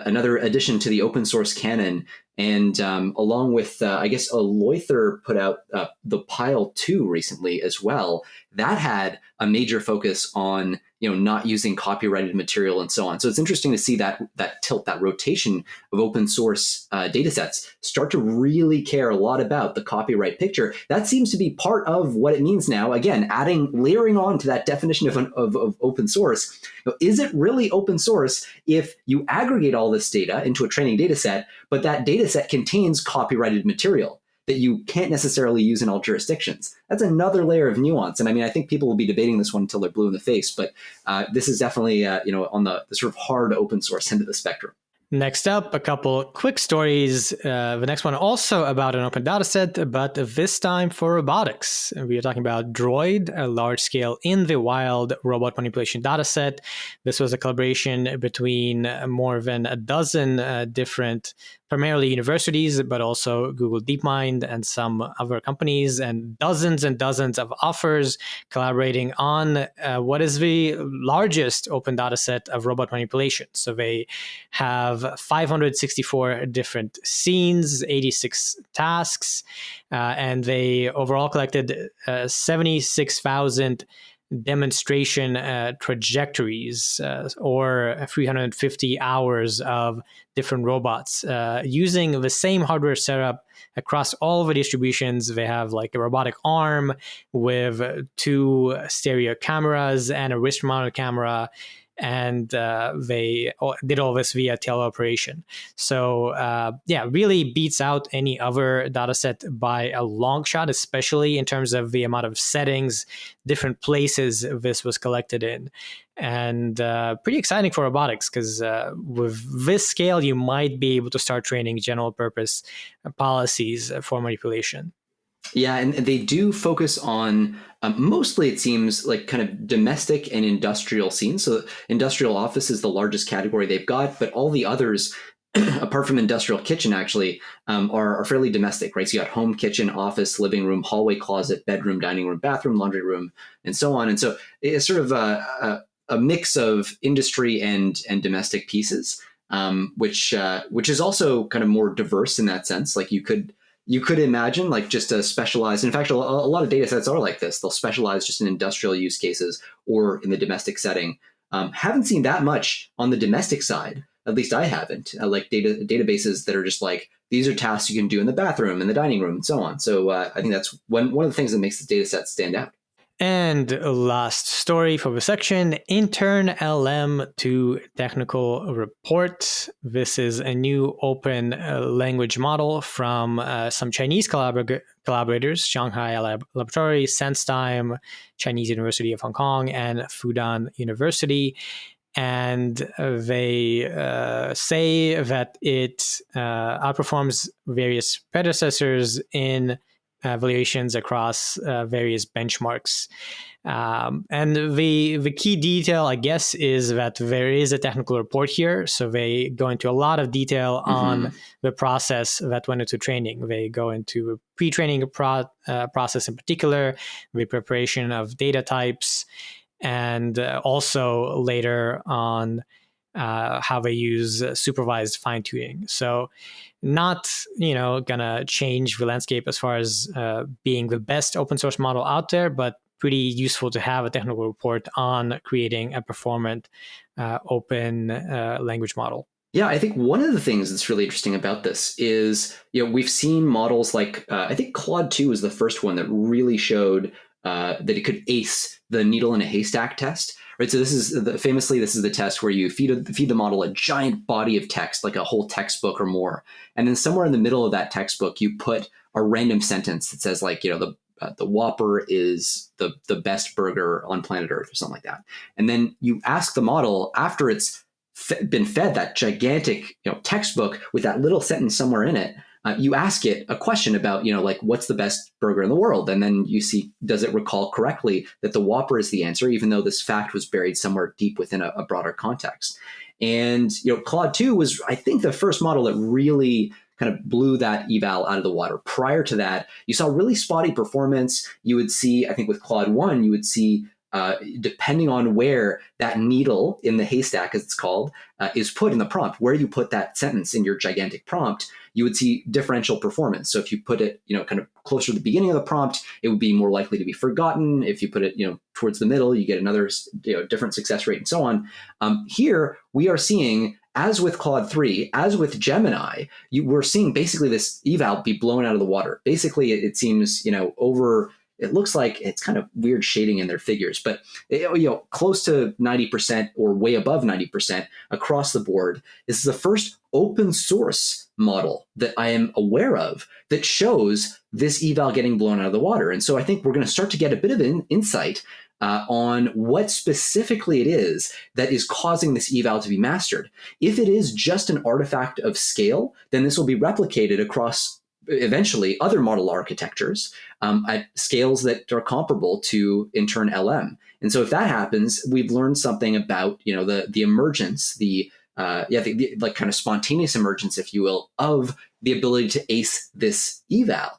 another addition to the open source canon. And along with, I guess, Aloyther put out the Pile 2 recently as well. That had a major focus on not using copyrighted material and so on. So it's interesting to see that tilt, that rotation of open source data sets start to really care a lot about the copyright picture. That seems to be part of what it means now. Again, layering on to that definition of open source. Is it really open source if you aggregate all this data into a training data set, but that data set contains copyrighted material that you can't necessarily use in all jurisdictions? That's another layer of nuance. And I mean, I think people will be debating this one until they're blue in the face, but this is definitely, on the sort of hard open source end of the spectrum. Next up, a couple quick stories. The next one also about an open dataset, but this time for robotics. We are talking about Droid, a large-scale in-the-wild robot manipulation dataset. This was a collaboration between more than a dozen different, primarily universities, but also Google DeepMind and some other companies, and dozens of authors collaborating on what is the largest open dataset of robot manipulation. So they have 564 different scenes, 86 tasks, and they overall collected 76,000 demonstration trajectories or 350 hours of different robots using the same hardware setup across all the distributions. They have like a robotic arm with 2 stereo cameras and a wrist-mounted camera, and they did all this via teleoperation. So really beats out any other dataset by a long shot, especially in terms of the amount of settings, different places this was collected in. And pretty exciting for robotics, because with this scale, you might be able to start training general purpose policies for manipulation. Yeah, and they do focus on mostly, it seems like, kind of domestic and industrial scenes. So industrial office is the largest category they've got, but all the others, apart from industrial kitchen, actually are fairly domestic, right? So you got home, kitchen, office, living room, hallway, closet, bedroom, dining room, bathroom, laundry room, and so on. And so it's sort of a mix of industry and domestic pieces, which is also kind of more diverse in that sense. Like you could imagine like just a specialized, in fact, a lot of data sets are like this. They'll specialize just in industrial use cases or in the domestic setting. Haven't seen that much on the domestic side. At least I haven't. Like databases that are just like, these are tasks you can do in the bathroom, in the dining room, and so on. So I think that's one of the things that makes the data set stand out. And last story for the section, Intern LM to Technical Report. This is a new open language model from some Chinese collaborators, Shanghai Laboratory, SenseTime, Chinese University of Hong Kong, and Fudan University. And they say that it outperforms various predecessors in valuations across various benchmarks. And the key detail, I guess, is that there is a technical report here. So they go into a lot of detail on the process that went into training. They go into pre-training process in particular, the preparation of data types, and also later on how they use supervised fine-tuning. So not, gonna change the landscape as far as being the best open source model out there, but pretty useful to have a technical report on creating a performant open language model. Yeah, I think one of the things that's really interesting about this is, we've seen models like, I think Claude-2 was the first one that really showed that it could ace the needle in a haystack test, right? So this is the test where you feed the model a giant body of text, like a whole textbook or more. And then somewhere in the middle of that textbook, you put a random sentence that says like, the Whopper is the best burger on planet Earth or something like that. And then you ask the model after it's been fed that gigantic textbook with that little sentence somewhere in it, you ask it a question about, like, what's the best burger in the world? And then you see, does it recall correctly that the Whopper is the answer, even though this fact was buried somewhere deep within a broader context? And, Claude-2 was, I think, the first model that really kind of blew that eval out of the water. Prior to that, you saw really spotty performance. You would see, I think with Claude-1, you would see, depending on where that needle in the haystack, as it's called, is put in the prompt, where you put that sentence in your gigantic prompt, you would see differential performance. So if you put it, kind of closer to the beginning of the prompt, it would be more likely to be forgotten. If you put it, towards the middle, you get another, different success rate and so on. Here we are seeing, as with Claude-3, as with Gemini, we're seeing basically this eval be blown out of the water. Basically, it seems, it looks like it's kind of weird shading in their figures, but close to 90% or way above 90% across the board. This is the first open source model that I am aware of that shows this eval getting blown out of the water. And so I think we're going to start to get a bit of an insight on what specifically it is that is causing this eval to be mastered. If it is just an artifact of scale, then this will be replicated across eventually other model architectures at scales that are comparable to in turn LM. And so if that happens, we've learned something about the emergence, the like kind of spontaneous emergence, if you will, of the ability to ace this eval.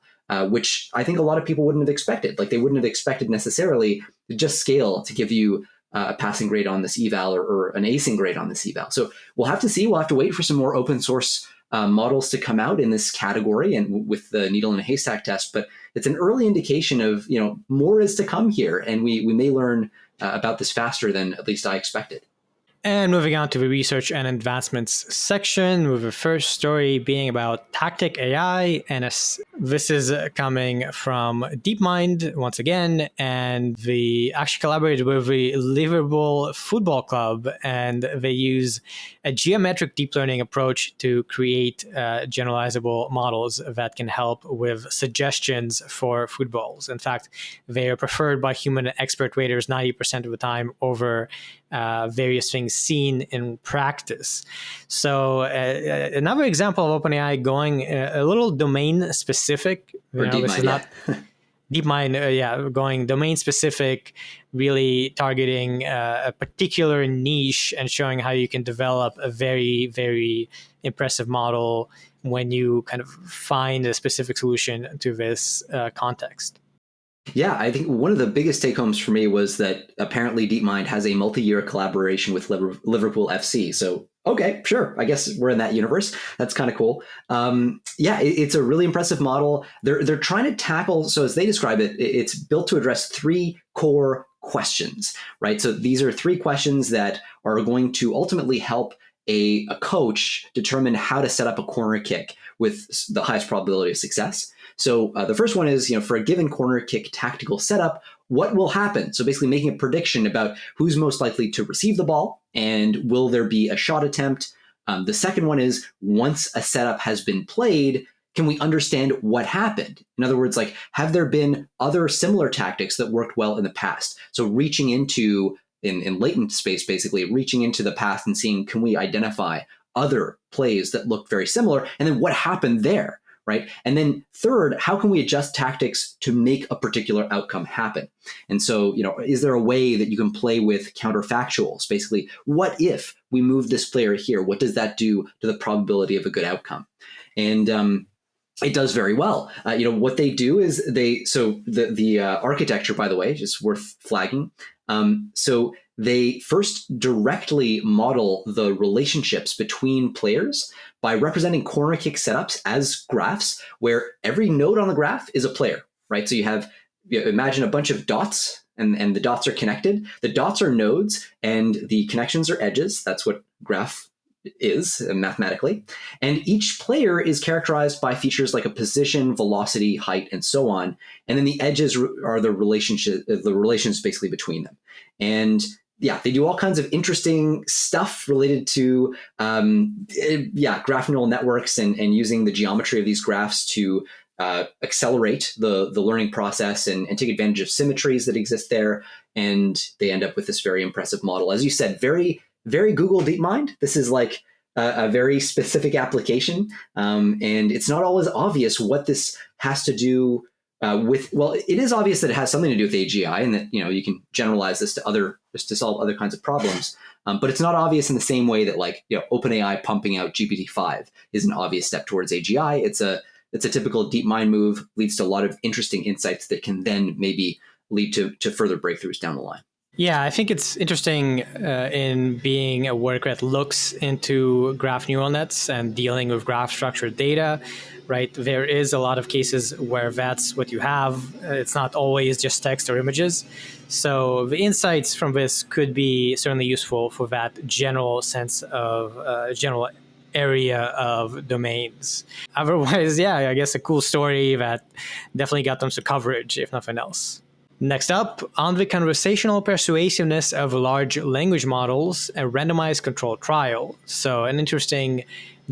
Which I think a lot of people wouldn't have expected. Like they wouldn't have expected necessarily just scale to give you a passing grade on this eval or an acing grade on this eval. So we'll have to see. We'll have to wait for some more open source models to come out in this category and with the needle in a haystack test. But it's an early indication of more is to come here, and we may learn about this faster than at least I expected. And moving on to the research and advancements section, with the first story being about TacticAI. And this is coming from DeepMind once again, and they actually collaborated with the Liverpool Football Club, and they use a geometric deep learning approach to create generalizable models that can help with suggestions for footballs. In fact, they are preferred by human expert raters 90% of the time over various things seen in practice. So another example of OpenAI going a little domain specific. This is not DeepMind, going domain specific, really targeting a particular niche and showing how you can develop a very, very impressive model when you kind of find a specific solution to this context. Yeah, I think one of the biggest take-homes for me was that apparently DeepMind has a multi-year collaboration with Liverpool FC. So, okay, sure. I guess we're in that universe. That's kind of cool. It's a really impressive model. They're trying to tackle, so as they describe it, it's built to address three core questions, right? So these are three questions that are going to ultimately help a coach determine how to set up a corner kick with the highest probability of success. So the first one is, for a given corner kick tactical setup, what will happen? So basically making a prediction about who's most likely to receive the ball and will there be a shot attempt. The second one is, once a setup has been played, can we understand what happened? In other words, like, have there been other similar tactics that worked well in the past? So reaching into, in latent space, basically reaching into the past and seeing, can we identify other plays that look very similar? And then what happened there? right? And then third, how can we adjust tactics to make a particular outcome happen? And so, is there a way that you can play with counterfactuals? Basically, what if we move this player here? What does that do to the probability of a good outcome? And it does very well. What they do is the architecture, by the way, just worth flagging. So they first directly model the relationships between players by representing corner kick setups as graphs where every node on the graph is a player, right? So imagine a bunch of dots and the dots are connected. The dots are nodes and the connections are edges. That's what graph is mathematically. And each player is characterized by features like a position, velocity, height, and so on. And then the edges are the relations basically between them. And they do all kinds of interesting stuff related to graph neural networks and using the geometry of these graphs to accelerate the learning process and take advantage of symmetries that exist there. And they end up with this very impressive model. As you said, very, very Google DeepMind. This is like a very specific application. And it's not always obvious what this has to do it is obvious that it has something to do with AGI and that, you can generalize this to solve other kinds of problems. But it's not obvious in the same way that OpenAI pumping out GPT-5 is an obvious step towards AGI. It's a typical DeepMind move, leads to a lot of interesting insights that can then maybe lead to further breakthroughs down the line. Yeah, I think it's interesting in being a work that looks into graph neural nets and dealing with graph structured data, right? There is a lot of cases where that's what you have. It's not always just text or images. So the insights from this could be certainly useful for that general sense of general area of domains. Otherwise, I guess a cool story that definitely got them some coverage, if nothing else. Next up, on the conversational persuasiveness of large language models, a randomized controlled trial. So an interesting,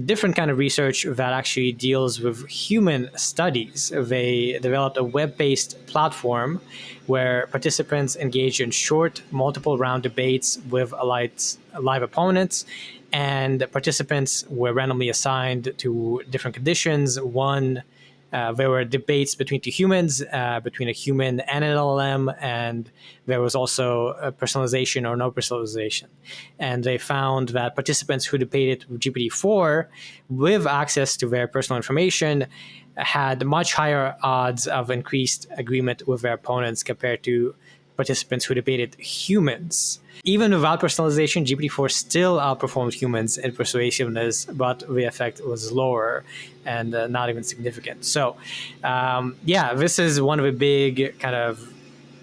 different kind of research that actually deals with human studies. They developed a web-based platform where participants engage in short, multiple round debates with live opponents, and participants were randomly assigned to different conditions. One, there were debates between two humans, between a human and an LLM, and there was also a personalization or no personalization. And they found that participants who debated with GPT-4 with access to their personal information had much higher odds of increased agreement with their opponents compared to participants who debated humans. Even without personalization, GPT-4 still outperformed humans in persuasiveness, but the effect was lower and not even significant. So, this is one of the big kind of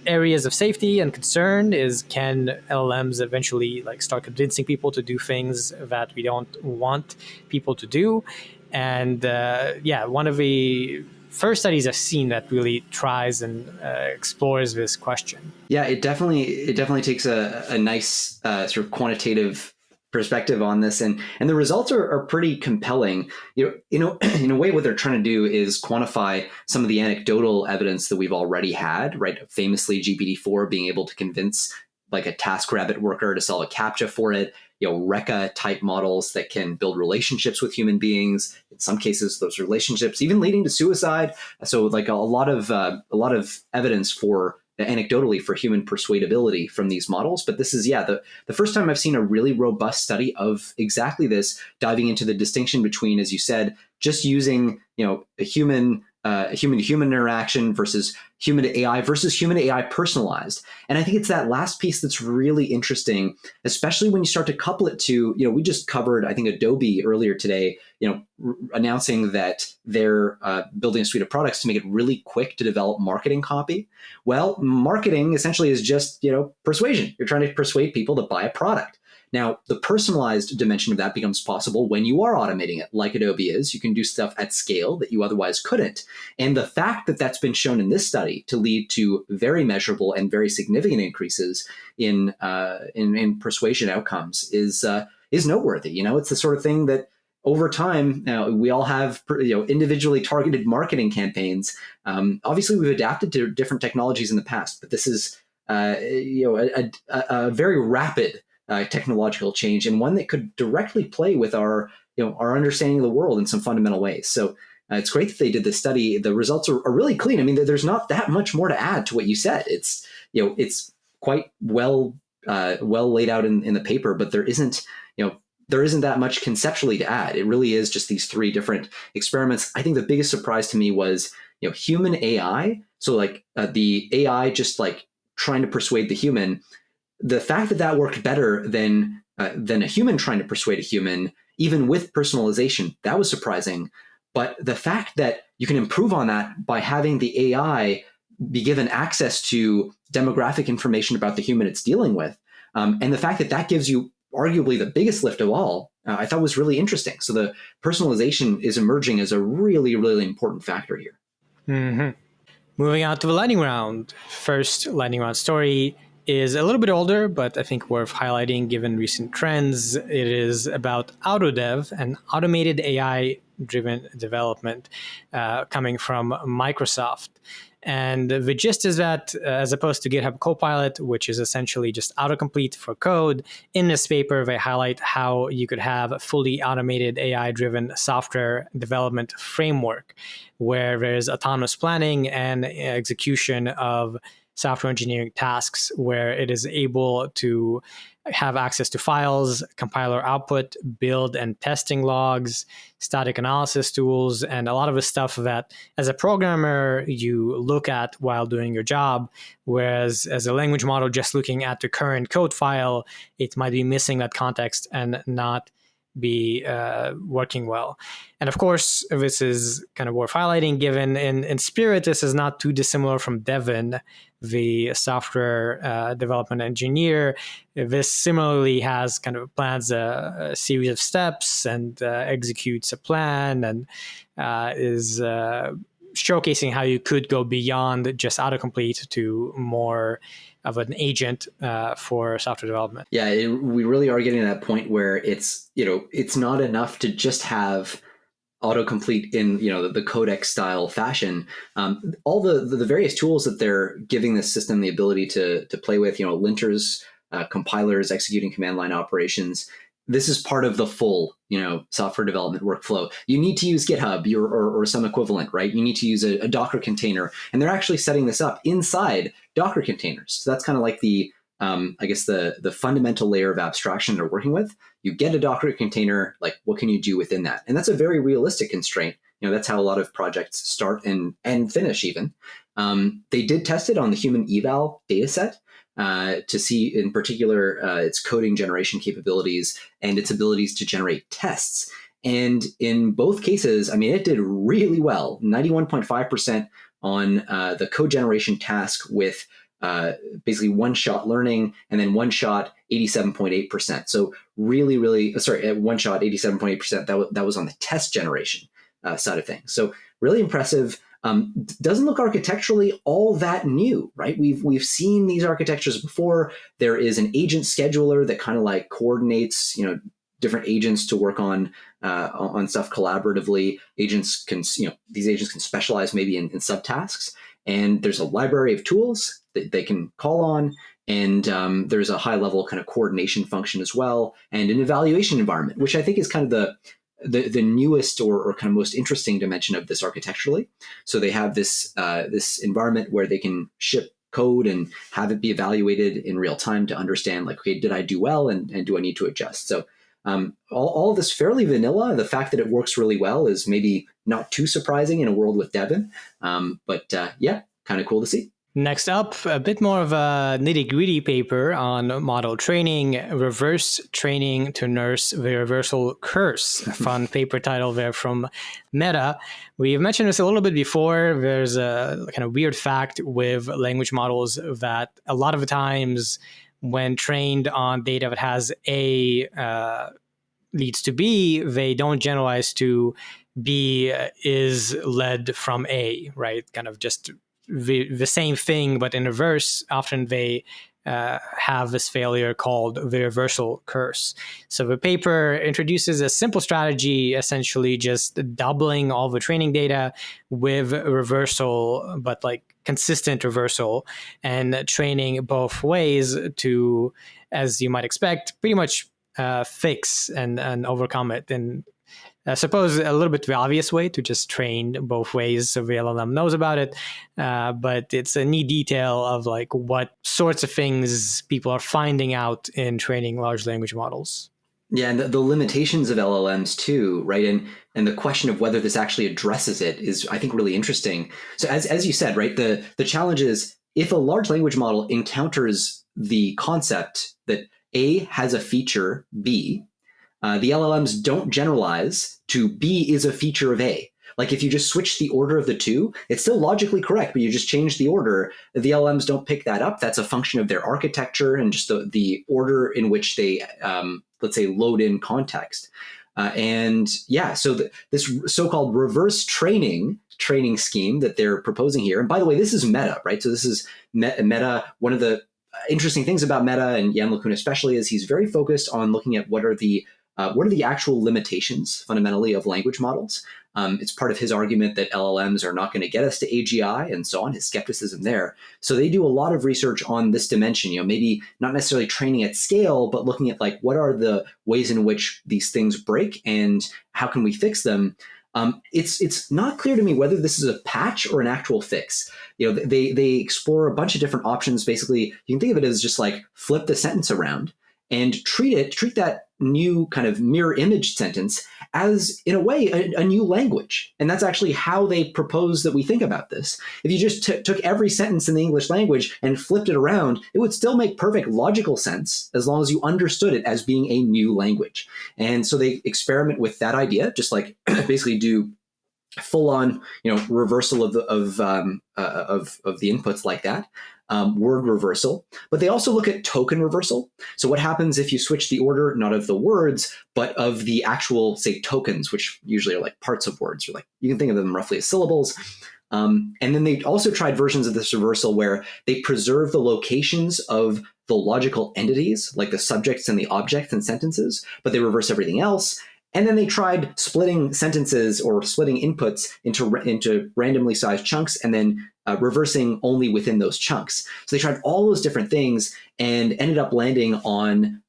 areas of safety and concern is, can LLMs eventually start convincing people to do things that we don't want people to do? And one of the first studies I've seen that really tries and explores this question. Yeah, it definitely takes a nice sort of quantitative perspective on this, and the results are pretty compelling. In a way, what they're trying to do is quantify some of the anecdotal evidence that we've already had, right? Famously, GPT-4 being able to convince a TaskRabbit worker to solve a CAPTCHA for it. Reka type models that can build relationships with human beings. In some cases, those relationships even leading to suicide. So a lot of evidence for anecdotally for human persuadability from these models. But this is the first time I've seen a really robust study of exactly this, diving into the distinction between, as you said, just using a human to human interaction versus human to AI versus human to AI personalized. And I think it's that last piece that's really interesting, especially when you start to couple it to, we just covered, I think, Adobe earlier today, announcing that they're building a suite of products to make it really quick to develop marketing copy. Well, marketing essentially is just, persuasion. You're trying to persuade people to buy a product. Now, the personalized dimension of that becomes possible when you are automating it, like Adobe is. You can do stuff at scale that you otherwise couldn't. And the fact that that's been shown in this study to lead to very measurable and very significant increases in persuasion outcomes is noteworthy. It's the sort of thing that over time, we all have individually targeted marketing campaigns. Obviously, we've adapted to different technologies in the past, but this is a very rapid technological change, and one that could directly play with our understanding of the world in some fundamental ways. So It's great that they did this study. The results are really clean. I mean, there's not that much more to add to what you said. It's quite well laid out in the paper, but there isn't that much conceptually to add. It really is just these three different experiments. I think the biggest surprise to me was human AI. So like the AI just like trying to persuade the human. The fact that worked better than a human trying to persuade a human, even with personalization, that was surprising. But the fact that you can improve on that by having the AI be given access to demographic information about the human it's dealing with, and the fact that gives you arguably the biggest lift of all, I thought was really interesting. So the personalization is emerging as a really, really important factor here. Mm-hmm. Moving on to the lightning round. First lightning round story is a little bit older, but I think worth highlighting given recent trends. It is about AutoDev, an automated AI-driven development coming from Microsoft. And the gist is that as opposed to GitHub Copilot, which is essentially just autocomplete for code, in this paper, they highlight how you could have a fully automated AI-driven software development framework where there's autonomous planning and execution of software engineering tasks, where it is able to have access to files, compiler output, build and testing logs, static analysis tools, and a lot of the stuff that as a programmer you look at while doing your job. Whereas as a language model, just looking at the current code file, it might be missing that context and not be working well. And of course, this is kind of worth highlighting given in spirit, this is not too dissimilar from Devin, the software development engineer. This similarly has kind of plans a series of steps and executes a plan and is showcasing how you could go beyond just autocomplete to more of an agent for software development. Yeah, we really are getting to that point where it's not enough to just have autocomplete in the codex style fashion. All the various tools that they're giving this system the ability to play with, linters, compilers, executing command line operations. This is part of the full, software development workflow. You need to use GitHub or some equivalent, right? You need to use a Docker container, and they're actually setting this up inside Docker containers. So that's kind of like the fundamental layer of abstraction they're working with. You get a Docker container, like what can you do within that? And that's a very realistic constraint. That's how a lot of projects start and finish even. They did test it on the human eval dataset to see in particular its coding generation capabilities and its abilities to generate tests. And in both cases, it did really well, 91.5% on the code generation task with basically one-shot learning, and then one-shot 87.8%. So really, one-shot 87.8%. That was on the test generation side of things. So really impressive. Doesn't look architecturally all that new, right? We've seen these architectures before. There is an agent scheduler that kind of like coordinates, different agents to work on stuff collaboratively. These agents can specialize maybe in subtasks. And there's a library of tools that they can call on. And there's a high level kind of coordination function as well, and an evaluation environment, which I think is kind of the newest or kind of most interesting dimension of this architecturally. So they have this environment where they can ship code and have it be evaluated in real time to understand, like, okay, did I do well, and do I need to adjust? So all of this fairly vanilla. The fact that it works really well is maybe not too surprising in a world with Devin, but kind of cool to see. Next up, a bit more of a nitty-gritty paper on model training, reverse training to nurse the reversal curse. A fun paper title there from Meta. We've mentioned this a little bit before. There's a kind of weird fact with language models that a lot of the times when trained on data that has A leads to B, they don't generalize to B is led from A, right? Kind of just the same thing, but in reverse. Often they have this failure called the reversal curse. So the paper introduces a simple strategy, essentially just doubling all the training data with reversal, but like consistent reversal, and training both ways to, as you might expect, pretty much fix and overcome it. And I suppose a little bit the obvious way to just train both ways so the LLM knows about it. But it's a neat detail of like what sorts of things people are finding out in training large language models. Yeah, and the limitations of LLMs too, right? And the question of whether this actually addresses it is, I think, really interesting. So as you said, right, the challenge is if a large language model encounters the concept that A has a feature B, the LLMs don't generalize to B is a feature of A. Like if you just switch the order of the two, it's still logically correct, but you just change the order. The LLMs don't pick that up. That's a function of their architecture and just the order in which they, let's say, load in context. So this so-called reverse training scheme that they're proposing here. And by the way, this is Meta, right? So this is Meta. One of the interesting things about Meta and Yann LeCun especially is he's very focused on looking at what are the actual limitations fundamentally of language models. It's part of his argument that LLMs are not going to get us to AGI and so on, his skepticism there. So they do a lot of research on this dimension, maybe not necessarily training at scale, but looking at like what are the ways in which these things break and how can we fix them. It's not clear to me whether this is a patch or an actual fix. They explore a bunch of different options. Basically, you can think of it as just like flip the sentence around and treat that new kind of mirror image sentence as, in a way, a new language. And that's actually how they propose that we think about this. If you just took every sentence in the English language and flipped it around, it would still make perfect logical sense as long as you understood it as being a new language. And so they experiment with that idea, just like basically do full-on, reversal of the inputs like that. Word reversal, but they also look at token reversal. So what happens if you switch the order, not of the words, but of the actual, say, tokens, which usually are like parts of words, or like you can think of them roughly as syllables. And then they also tried versions of this reversal where they preserve the locations of the logical entities, like the subjects and the objects in sentences, but they reverse everything else. And then they tried splitting sentences or splitting inputs into randomly sized chunks and then reversing only within those chunks. So they tried all those different things and ended up landing on,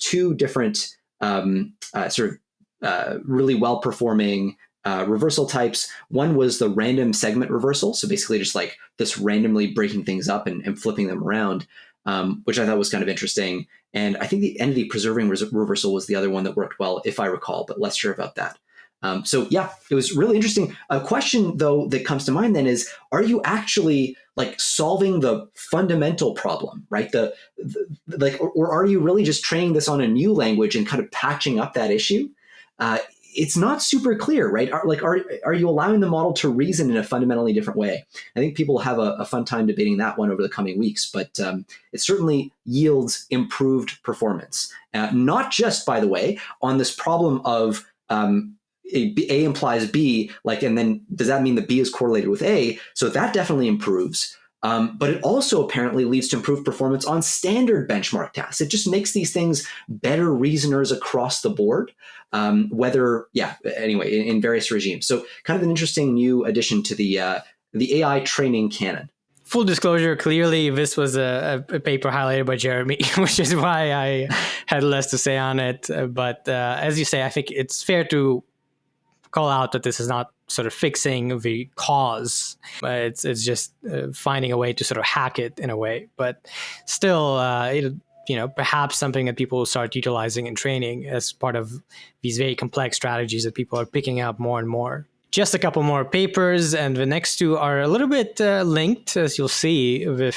two different really well-performing reversal types. One was the random segment reversal. So basically just like this randomly breaking things up and flipping them around, which I thought was kind of interesting. And I think the entity preserving reversal was the other one that worked well, if I recall, but less sure about that. It was really interesting. A question, though, that comes to mind then is, are you actually like solving the fundamental problem, right? Or are you really just training this on a new language and kind of patching up that issue? It's not super clear, right? Are you allowing the model to reason in a fundamentally different way? I think people have a fun time debating that one over the coming weeks, but it certainly yields improved performance. Not just, by the way, on this problem of A implies B, and then does that mean that B is correlated with A? So that definitely improves. But it also apparently leads to improved performance on standard benchmark tasks. It just makes these things better reasoners across the board, in various regimes. So kind of an interesting new addition to the AI training canon. Full disclosure, clearly this was a paper highlighted by Jeremy, which is why I had less to say on it. But as you say, I think it's fair to call out that this is not sort of fixing the cause. It's just finding a way to sort of hack it in a way. But still, perhaps something that people will start utilizing in training as part of these very complex strategies that people are picking up more and more. Just a couple more papers, and the next two are a little bit linked, as you'll see. The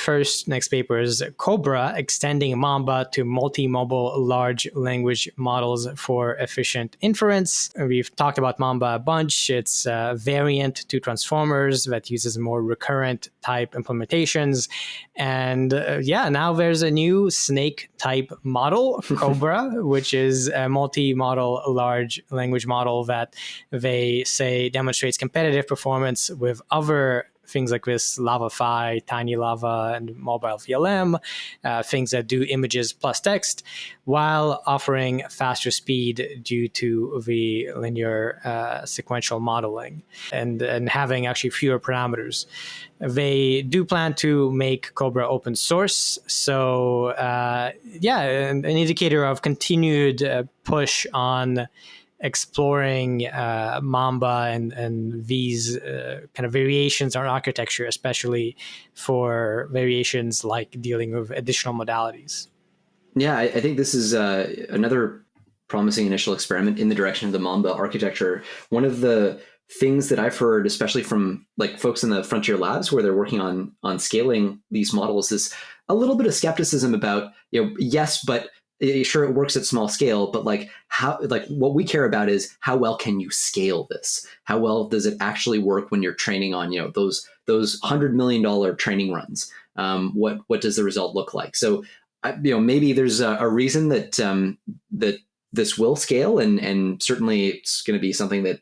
next paper is Cobra, extending Mamba to multi-modal large language models for efficient inference. We've talked about Mamba a bunch. It's a variant to transformers that uses more recurrent type implementations. And now there's a new snake type model, Cobra, which is a multi-modal large language model that they say demonstrates competitive performance with other things like this, LavaFi, Tiny Lava, and Mobile VLM, things that do images plus text, while offering faster speed due to the linear sequential modeling and having actually fewer parameters. They do plan to make Cobra open source. So an indicator of continued push on exploring Mamba and these kind of variations on architecture, especially for variations like dealing with additional modalities. Yeah, I think this is another promising initial experiment in the direction of the Mamba architecture. One of the things that I've heard, especially from like folks in the frontier labs where they're working on scaling these models, is a little bit of skepticism about, yes, but sure, it works at small scale, but like what we care about is how well can you scale this? How well does it actually work when you're training on, those $100 million training runs? What does the result look like? So, maybe there's a reason that that this will scale, and certainly it's going to be something that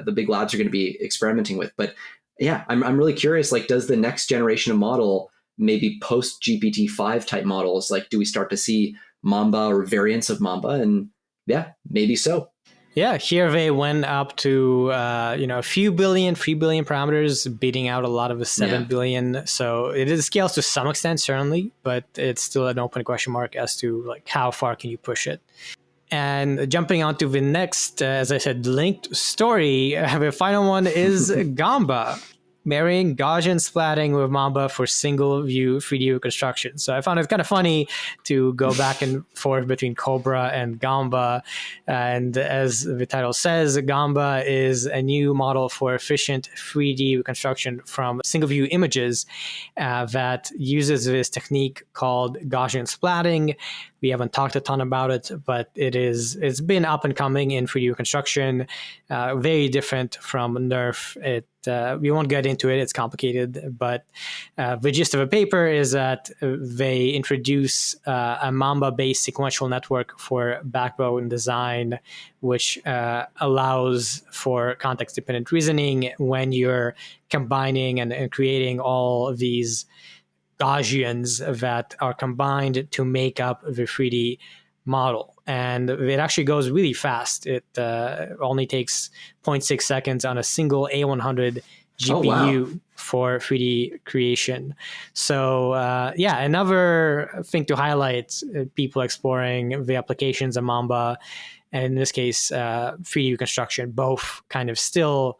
the big labs are going to be experimenting with. But yeah, I'm really curious. Like, does the next generation of model, maybe post GPT-5 type models, like, do we start to see Mamba or variants of Mamba? And yeah, maybe so. Yeah, here they went up to a few billion, 3 billion parameters, beating out a lot of the 7 billion. So it scales to some extent, certainly, but it's still an open question mark as to like how far can you push it. And jumping on to the next, as I said, linked story, the final one is Gamba, marrying Gaussian splatting with Mamba for single view 3D reconstruction. So I found it kind of funny to go back and forth between Cobra and Gamba. And as the title says, Gamba is a new model for efficient 3D reconstruction from single view images that uses this technique called Gaussian splatting. We haven't talked a ton about it, but it's been up and coming in 3D reconstruction, very different from NERF. We won't get into it, it's complicated, but the gist of the paper is that they introduce a Mamba-based sequential network for backbone design, which allows for context-dependent reasoning when you're combining and creating all of these Gaussians that are combined to make up the 3D model. And it actually goes really fast. It only takes 0.6 seconds on a single A100 GPU for 3D creation. So another thing to highlight, people exploring the applications of Mamba, and in this case, 3D reconstruction, both kind of still,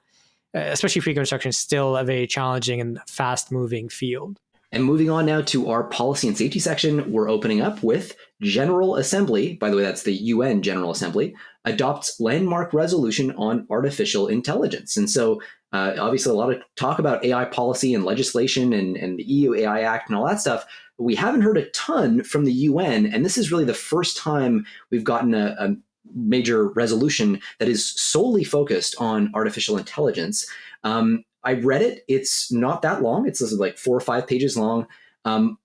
especially 3D reconstruction, still a very challenging and fast-moving field. And moving on now to our policy and safety section, we're opening up with General Assembly. By the way, that's the UN General Assembly, adopts landmark resolution on artificial intelligence. And so obviously a lot of talk about AI policy and legislation and the EU AI Act and all that stuff. But we haven't heard a ton from the UN. And this is really the first time we've gotten a major resolution that is solely focused on artificial intelligence. I read it. It's not that long. It's like 4 or 5 pages long.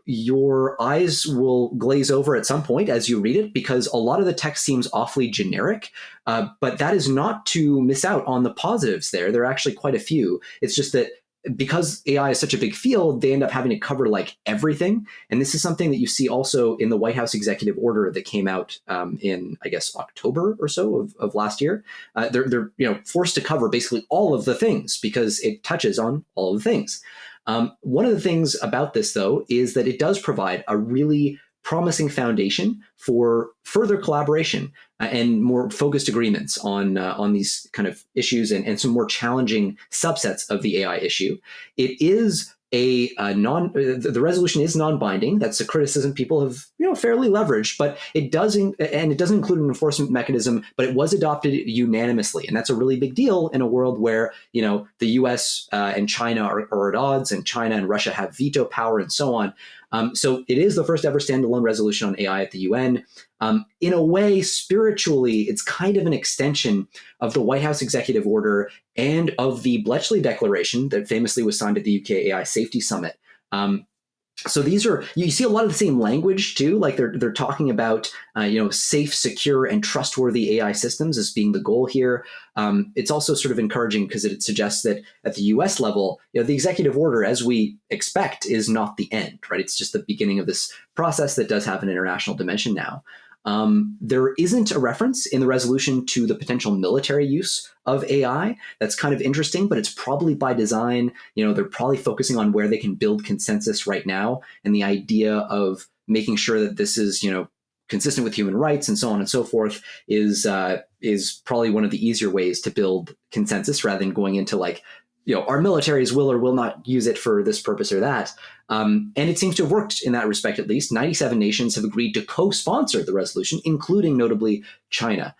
Your eyes will glaze over at some point as you read it because a lot of the text seems awfully generic, but that is not to miss out on the positives there. There are actually quite a few. It's just that because AI is such a big field, they end up having to cover like everything. And this is something that you see also in the White House executive order that came out in, I guess, October or so of last year. They're forced to cover basically all of the things because it touches on all of the things. One of the things about this, though, is that it does provide a really promising foundation for further collaboration and more focused agreements on these kind of issues and some more challenging subsets of the AI issue. It is the resolution is non-binding. That's a criticism people have fairly leveraged, but it doesn't include an enforcement mechanism, but it was adopted unanimously. And that's a really big deal in a world where, the US and China are at odds, and China and Russia have veto power and so on. So it is the first ever standalone resolution on AI at the UN. In a way, spiritually, it's kind of an extension of the White House executive order and of the Bletchley Declaration that famously was signed at the UK AI Safety Summit. So these are, you see a lot of the same language too, like they're talking about, safe, secure, and trustworthy AI systems as being the goal here. It's also sort of encouraging because it suggests that at the US level, the executive order, as we expect, is not the end, right? It's just the beginning of this process that does have an international dimension now. There isn't a reference in the resolution to the potential military use of AI. That's kind of interesting, but it's probably by design. They're probably focusing on where they can build consensus right now, and the idea of making sure that this is, consistent with human rights and so on and so forth is probably one of the easier ways to build consensus rather than going into like, our militaries will or will not use it for this purpose or that. And it seems to have worked in that respect, at least. 97 nations have agreed to co-sponsor the resolution, including notably China.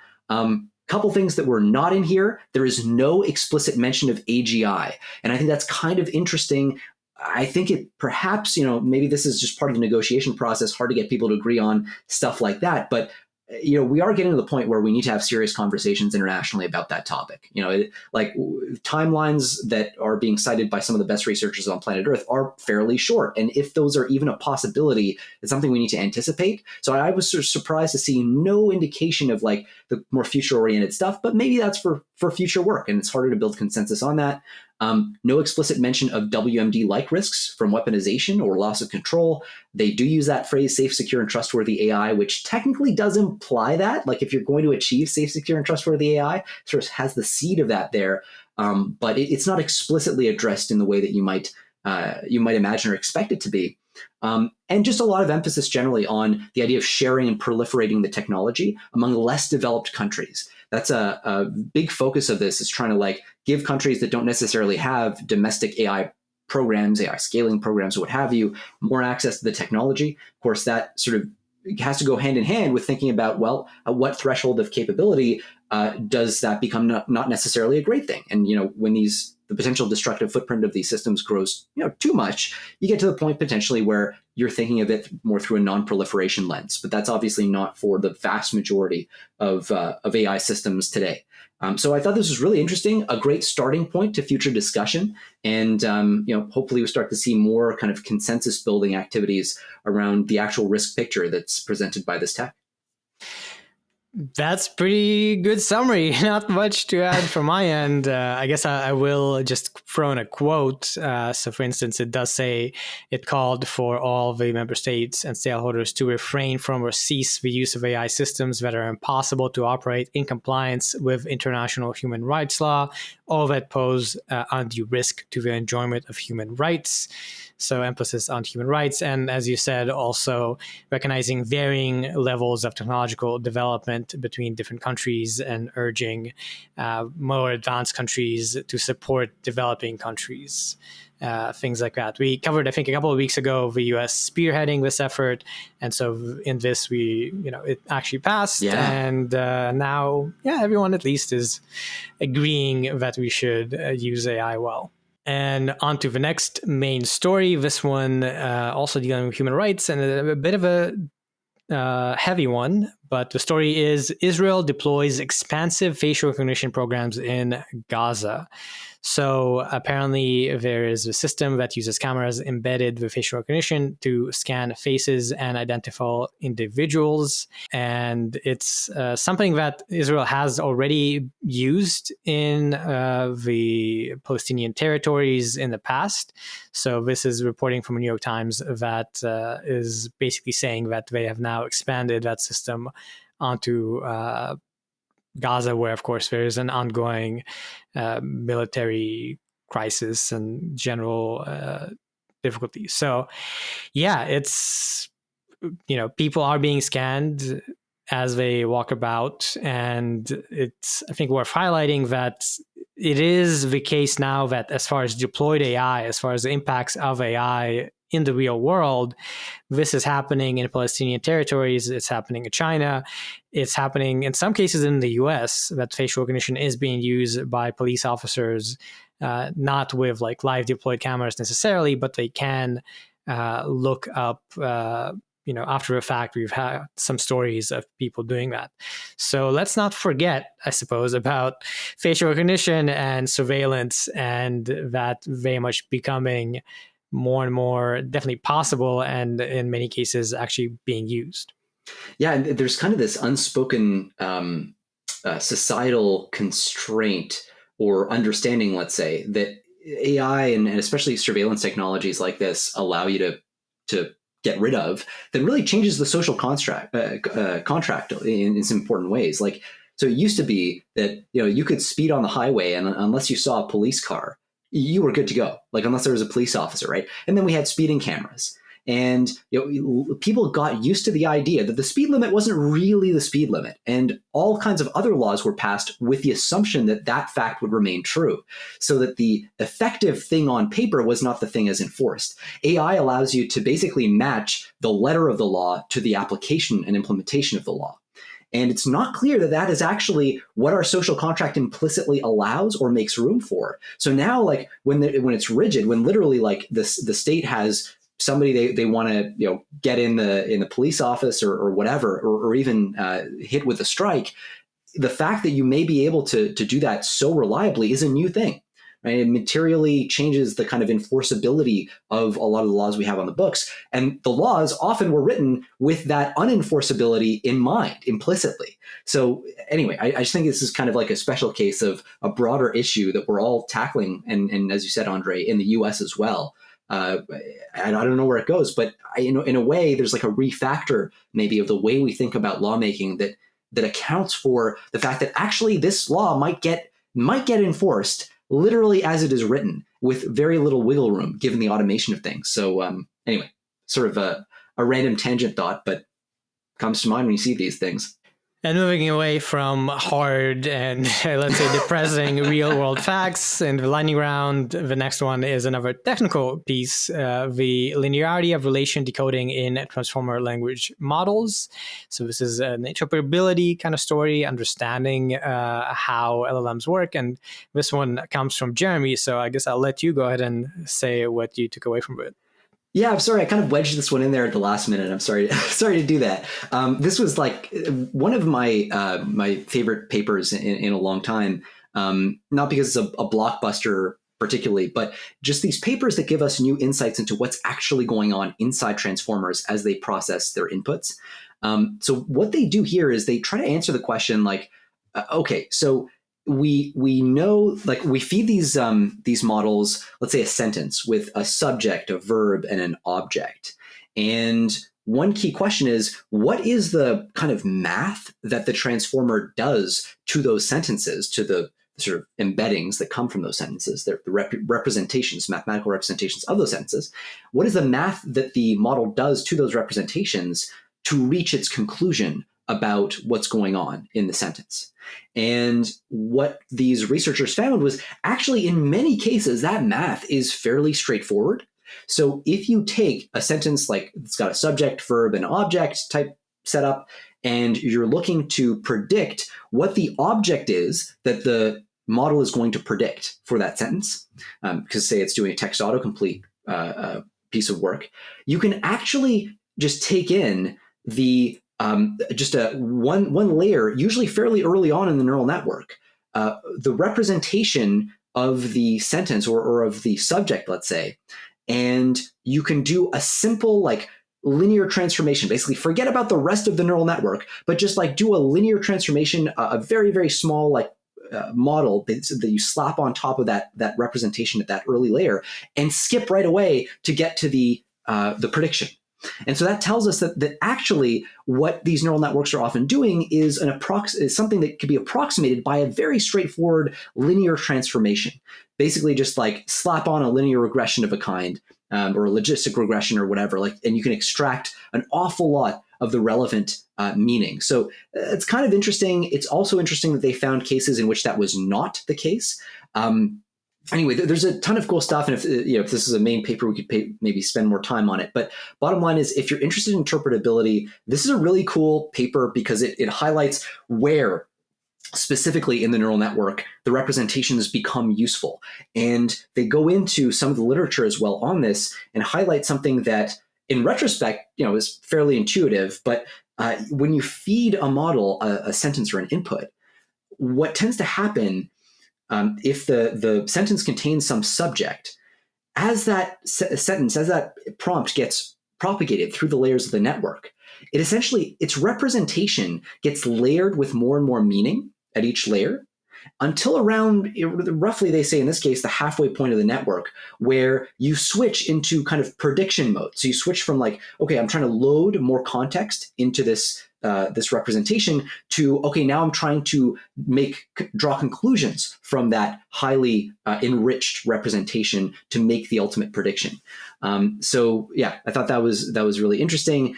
Couple things that were not in here. There is no explicit mention of AGI. And I think that's kind of interesting. I think it perhaps, maybe this is just part of the negotiation process, hard to get people to agree on stuff like that. But we are getting to the point where we need to have serious conversations internationally about that topic. Timelines that are being cited by some of the best researchers on planet Earth are fairly short. And if those are even a possibility, it's something we need to anticipate. So I was sort of surprised to see no indication of like the more future oriented stuff, but maybe that's for future work. And it's harder to build consensus on that. No explicit mention of WMD-like risks from weaponization or loss of control. They do use that phrase, safe, secure, and trustworthy AI, which technically does imply that. Like if you're going to achieve safe, secure, and trustworthy AI, sort of has the seed of that there. But it's not explicitly addressed in the way that you might imagine or expect it to be. And just a lot of emphasis generally on the idea of sharing and proliferating the technology among less developed countries. That's a big focus of this, is trying to like give countries that don't necessarily have domestic AI programs, AI scaling programs, or what have you, more access to the technology. Of course, that sort of has to go hand in hand with thinking about, well, at what threshold of capability does that become not necessarily a great thing? And, when the potential destructive footprint of these systems grows, too much, you get to the point potentially where you're thinking of it more through a non-proliferation lens. But that's obviously not for the vast majority of AI systems today. So I thought this was really interesting, a great starting point to future discussion. And, hopefully we start to see more kind of consensus building activities around the actual risk picture that's presented by this tech. That's pretty good summary. Not much to add from my end. I guess I will just throw in a quote. So for instance, it does say it called for all the member states and stakeholders to refrain from or cease the use of AI systems that are impossible to operate in compliance with international human rights law or that pose undue risk to the enjoyment of human rights. So emphasis on human rights. And as you said, also recognizing varying levels of technological development between different countries and urging more advanced countries to support developing countries, things like that. We covered, I think, a couple of weeks ago, the US spearheading this effort. And so in this, it actually passed. Yeah. And now, everyone at least is agreeing that we should use AI well. And on to the next main story. This one also dealing with human rights and a bit of a heavy one. But the story is Israel deploys expansive facial recognition programs in Gaza. So apparently there is a system that uses cameras embedded with facial recognition to scan faces and identify individuals. And it's something that Israel has already used in the Palestinian territories in the past. So this is reporting from the New York Times that is basically saying that they have now expanded that system onto Gaza, where, of course, there is an ongoing military crisis and general difficulties. So, it's, people are being scanned as they walk about. And it's, I think, worth highlighting that it is the case now that as far as deployed AI, as far as the impacts of AI in the real world, this is happening in Palestinian territories. It's happening in China. It's happening in some cases in the US, that facial recognition is being used by police officers, not with like live deployed cameras necessarily, but they can look up, after a fact. We've had some stories of people doing that. So let's not forget, I suppose, about facial recognition and surveillance, and that very much becoming more and more definitely possible, and in many cases actually being used. Yeah, and there's kind of this unspoken societal constraint or understanding, let's say, that AI and especially surveillance technologies like this allow you to get rid of, that really changes the social contract in some important ways. Like, so it used to be that you could speed on the highway, and unless you saw a police car, you were good to go, like unless there was a police officer, right? And then we had speeding cameras. And people got used to the idea that the speed limit wasn't really the speed limit. And all kinds of other laws were passed with the assumption that that fact would remain true, so that the effective thing on paper was not the thing as enforced. AI allows you to basically match the letter of the law to the application and implementation of the law. And it's not clear that that is actually what our social contract implicitly allows or makes room for. So now, like when it's rigid, when literally like the state has somebody they want to get in the police office or whatever, or even hit with a strike, the fact that you may be able to do that so reliably is a new thing. Right? It materially changes the kind of enforceability of a lot of the laws we have on the books. And the laws often were written with that unenforceability in mind, implicitly. So anyway, I just think this is kind of like a special case of a broader issue that we're all tackling. And as you said, Andre, in the US as well. I don't know where it goes, but in a way, there's like a refactor maybe of the way we think about lawmaking that accounts for the fact that actually this law might get enforced literally as it is written, with very little wiggle room given the automation of things. So anyway, sort of a random tangent thought, but comes to mind when you see these things. And moving away from hard and let's say depressing real world facts and the lightning round, the next one is another technical piece, the linearity of relation decoding in transformer language models. So this is an interpretability kind of story, understanding how LLMs work. And this one comes from Jeremy. So I guess I'll let you go ahead and say what you took away from it. Yeah, I'm sorry. I kind of wedged this one in there at the last minute. I'm sorry to do that. This was like one of my my favorite papers in a long time. Not because it's a blockbuster particularly, but just these papers that give us new insights into what's actually going on inside transformers as they process their inputs. So what they do here is they try to answer the question like, okay, so we know, like we feed these models, let's say a sentence with a subject, a verb, and an object. And one key question is, what is the kind of math that the transformer does to those sentences, to the sort of embeddings that come from those sentences, the representations, mathematical representations of those sentences? What is the math that the model does to those representations to reach its conclusion about what's going on in the sentence? And what these researchers found was actually in many cases that math is fairly straightforward. So if you take a sentence like it's got a subject, verb, and object type setup, and you're looking to predict what the object is that the model is going to predict for that sentence, because say it's doing a text autocomplete piece of work, you can actually just take in the just one layer, usually fairly early on in the neural network, the representation of the sentence or of the subject, let's say, and you can do a simple like linear transformation. Basically, forget about the rest of the neural network, but just like do a linear transformation, a very, very small like model that you slap on top of that representation at that early layer, and skip right away to get to the prediction. And so that tells us that actually what these neural networks are often doing is something that could be approximated by a very straightforward linear transformation. Basically just like slap on a linear regression of a kind, or a logistic regression or whatever, and you can extract an awful lot of the relevant meaning. So it's kind of interesting. It's also interesting that they found cases in which that was not the case. Anyway, there's a ton of cool stuff, and if this is a main paper, we could maybe spend more time on it. But bottom line is, if you're interested in interpretability, this is a really cool paper because it highlights where specifically in the neural network the representations become useful. And they go into some of the literature as well on this and highlight something that in retrospect, is fairly intuitive. But when you feed a model a sentence or an input, what tends to happen if the sentence contains some subject, as that sentence, as that prompt gets propagated through the layers of the network, its representation gets layered with more and more meaning at each layer until around, roughly they say in this case, the halfway point of the network, where you switch into kind of prediction mode. So you switch from like, okay, I'm trying to load more context into this this representation to, okay, now I'm trying to draw conclusions from that highly enriched representation to make the ultimate prediction. So yeah, I thought that was really interesting.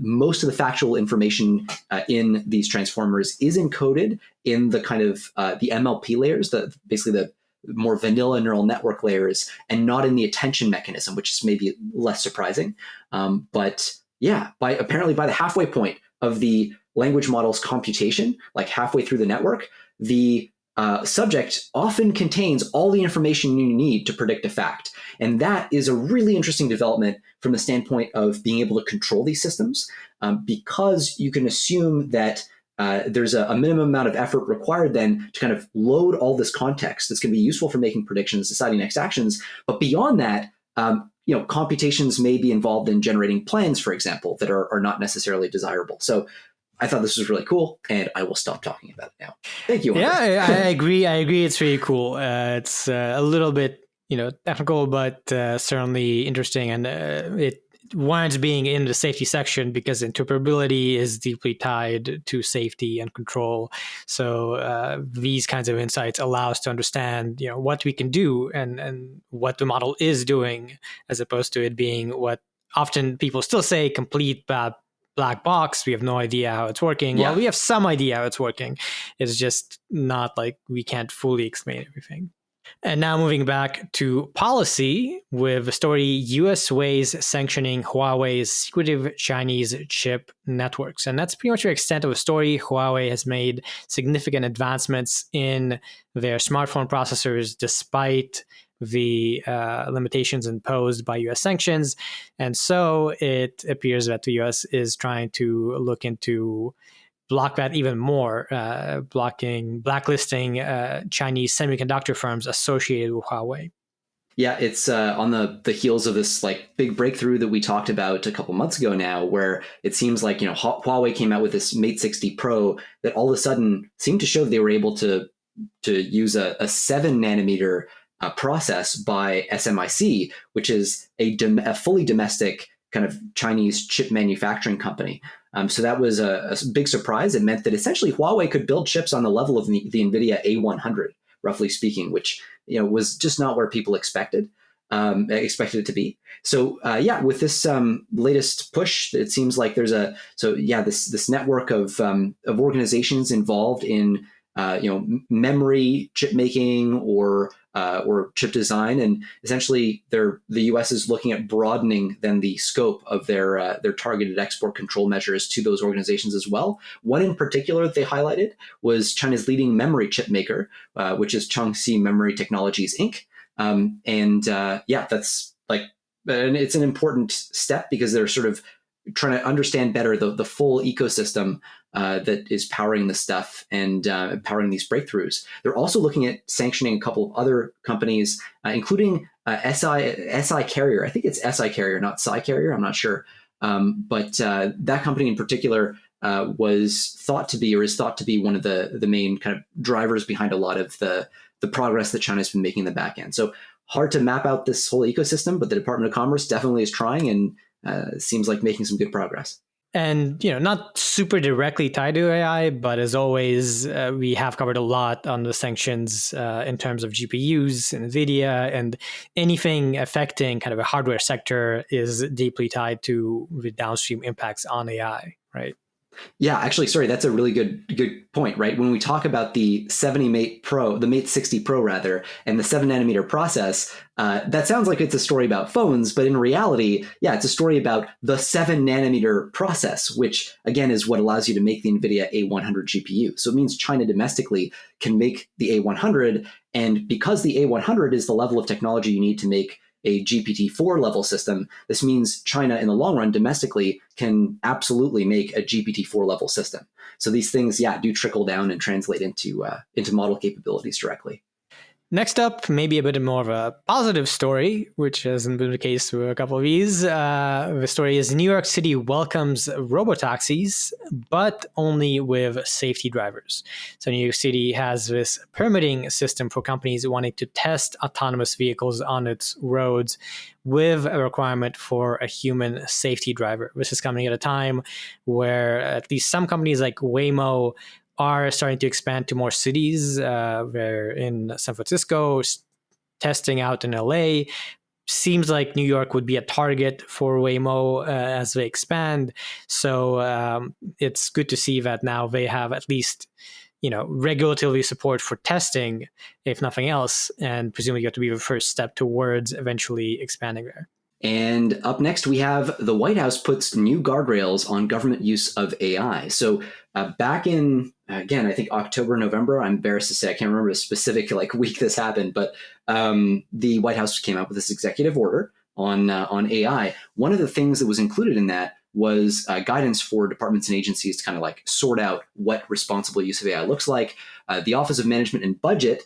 Most of the factual information in these transformers is encoded in the kind of the MLP layers, basically the more vanilla neural network layers, and not in the attention mechanism, which is maybe less surprising. But yeah, apparently by the halfway point of the language model's computation, like halfway through the network, the subject often contains all the information you need to predict a fact. And that is a really interesting development from the standpoint of being able to control these systems, because you can assume that there's a minimum amount of effort required then to kind of load all this context that's going to be useful for making predictions, deciding next actions. But beyond that, computations may be involved in generating plans, for example, that are not necessarily desirable. So I thought this was really cool, and I will stop talking about it now. Thank you, Andre. Yeah, I agree. It's really cool. It's a little bit, technical, but certainly interesting, and it warrants being in the safety section because interpretability is deeply tied to safety and control. So these kinds of insights allow us to understand, what we can do and what the model is doing, as opposed to it being what often people still say, complete black box. We have no idea how it's working. Yeah. Well, we have some idea how it's working. It's just not like we can't fully explain everything. And now moving back to policy with the story, US weighs sanctioning Huawei's secretive Chinese chip networks. And that's pretty much the extent of the story. Huawei has made significant advancements in their smartphone processors despite the limitations imposed by US sanctions. And so it appears that the US is trying to look into block that even more, blacklisting Chinese semiconductor firms associated with Huawei. Yeah, it's on the heels of this like big breakthrough that we talked about a couple months ago now, where it seems like Huawei came out with this Mate 60 Pro that all of a sudden seemed to show that they were able to use a 7 nanometer process by SMIC, which is a fully domestic kind of Chinese chip manufacturing company. So that was a big surprise. It meant that essentially Huawei could build chips on the level of the NVIDIA A100, roughly speaking, which was just not where people expected it to be. So with this latest push, it seems like there's this network of organizations involved in memory chip making or chip design, and essentially the U.S. is looking at broadening then the scope of their targeted export control measures to those organizations as well. One in particular that they highlighted was China's leading memory chip maker, which is Changxi Memory Technologies Inc. That's and it's an important step because they're sort of trying to understand better the full ecosystem that is powering this stuff and powering these breakthroughs. They're also looking at sanctioning a couple of other companies, including SI Carrier. I think it's SI Carrier, not Sci Carrier. I'm not sure. But that company in particular is thought to be one of the main kind of drivers behind a lot of the progress that China's been making in the back end. So hard to map out this whole ecosystem, but the Department of Commerce definitely is trying and seems like making some good progress. And, not super directly tied to AI, but as always, we have covered a lot on the sanctions in terms of GPUs, NVIDIA, and anything affecting kind of a hardware sector is deeply tied to the downstream impacts on AI, right? Yeah, actually, sorry, that's a really good point, right? When we talk about the Mate 60 Pro rather, and the 7 nanometer process, that sounds like it's a story about phones, but in reality, yeah, it's a story about the 7 nanometer process, which again is what allows you to make the NVIDIA A100 GPU. So it means China domestically can make the A100, and because the A100 is the level of technology you need to make a GPT-4 level system, this means China in the long run domestically can absolutely make a GPT-4 level system. So these things, do trickle down and translate into model capabilities directly. Next up, maybe a bit more of a positive story, which hasn't been the case for a couple of these. The story is New York City welcomes robotaxis, but only with safety drivers. So New York City has this permitting system for companies wanting to test autonomous vehicles on its roads with a requirement for a human safety driver. This is coming at a time where at least some companies like Waymo are starting to expand to more cities. They're in San Francisco, testing out in LA. Seems like New York would be a target for Waymo as they expand. So it's good to see that now they have at least, regulatory support for testing, if nothing else, and presumably you have to be the first step towards eventually expanding there. And up next, we have the White House puts new guardrails on government use of AI. So back in, again, I think October, November, I'm embarrassed to say, I can't remember the specific week this happened, but the White House came out with this executive order on AI. One of the things that was included in that was guidance for departments and agencies to kind of sort out what responsible use of AI looks like. The Office of Management and Budget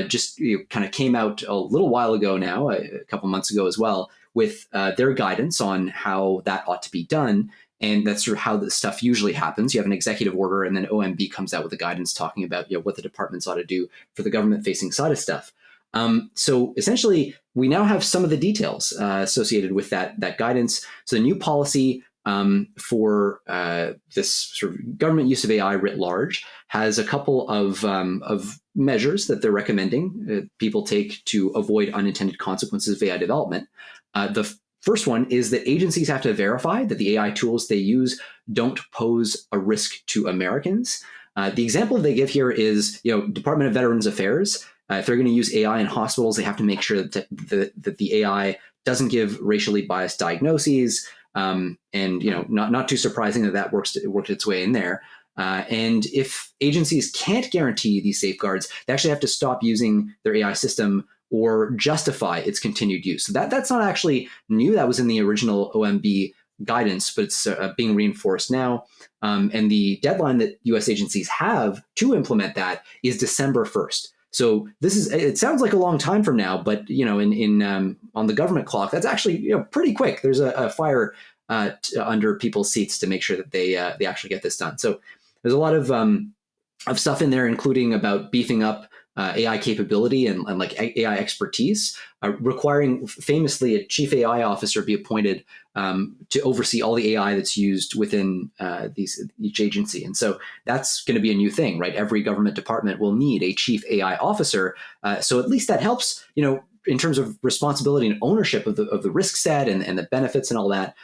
just kind of came out a little while ago now, a couple months ago as well, with their guidance on how that ought to be done. And that's sort of how this stuff usually happens. You have an executive order, and then OMB comes out with a guidance talking about what the departments ought to do for the government-facing side of stuff. So essentially, we now have some of the details associated with that guidance. So the new policy for this sort of government use of AI writ large has a couple of measures that they're recommending people take to avoid unintended consequences of AI development. The first one is that agencies have to verify that the AI tools they use don't pose a risk to Americans. The example they give here is, Department of Veterans Affairs. If they're going to use AI in hospitals, they have to make sure that the AI doesn't give racially biased diagnoses. And not too surprising that worked its way in there. And if agencies can't guarantee these safeguards, they actually have to stop using their AI system or justify its continued use. So that's not actually new. That was in the original OMB guidance, but it's being reinforced now. And the deadline that U.S. agencies have to implement that is December 1st. So it sounds like a long time from now, but on the government clock, that's actually pretty quick. There's a fire under people's seats to make sure that they actually get this done. So there's a lot of stuff in there, including about beefing up AI capability and AI expertise, requiring famously a chief AI officer be appointed to oversee all the AI that's used within each agency. And so that's going to be a new thing, right? Every government department will need a chief AI officer. So at least that helps, in terms of responsibility and ownership of the risk set and the benefits and all that.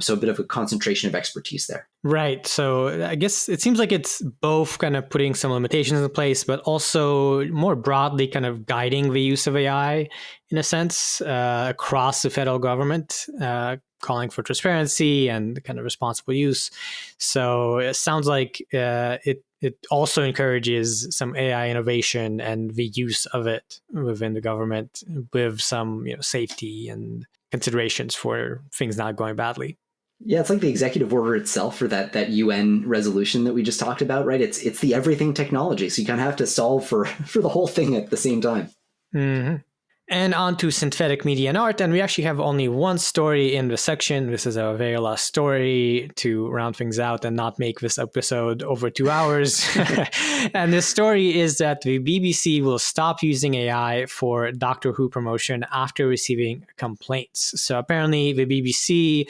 So a bit of a concentration of expertise there. Right. So I guess it seems like it's both kind of putting some limitations in place, but also more broadly kind of guiding the use of AI in a sense across the federal government, calling for transparency and kind of responsible use. So it sounds like it also encourages some AI innovation and the use of it within the government with some safety and considerations for things not going badly. Yeah, it's like the executive order itself for that UN resolution that we just talked about, right? It's the everything technology. So you kind of have to solve for the whole thing at the same time. Mm-hmm. And on to synthetic media and art. And we actually have only one story in the section. This is a very last story to round things out and not make this episode over 2 hours. And this story is that the BBC will stop using AI for Doctor Who promotion after receiving complaints. So apparently the BBC,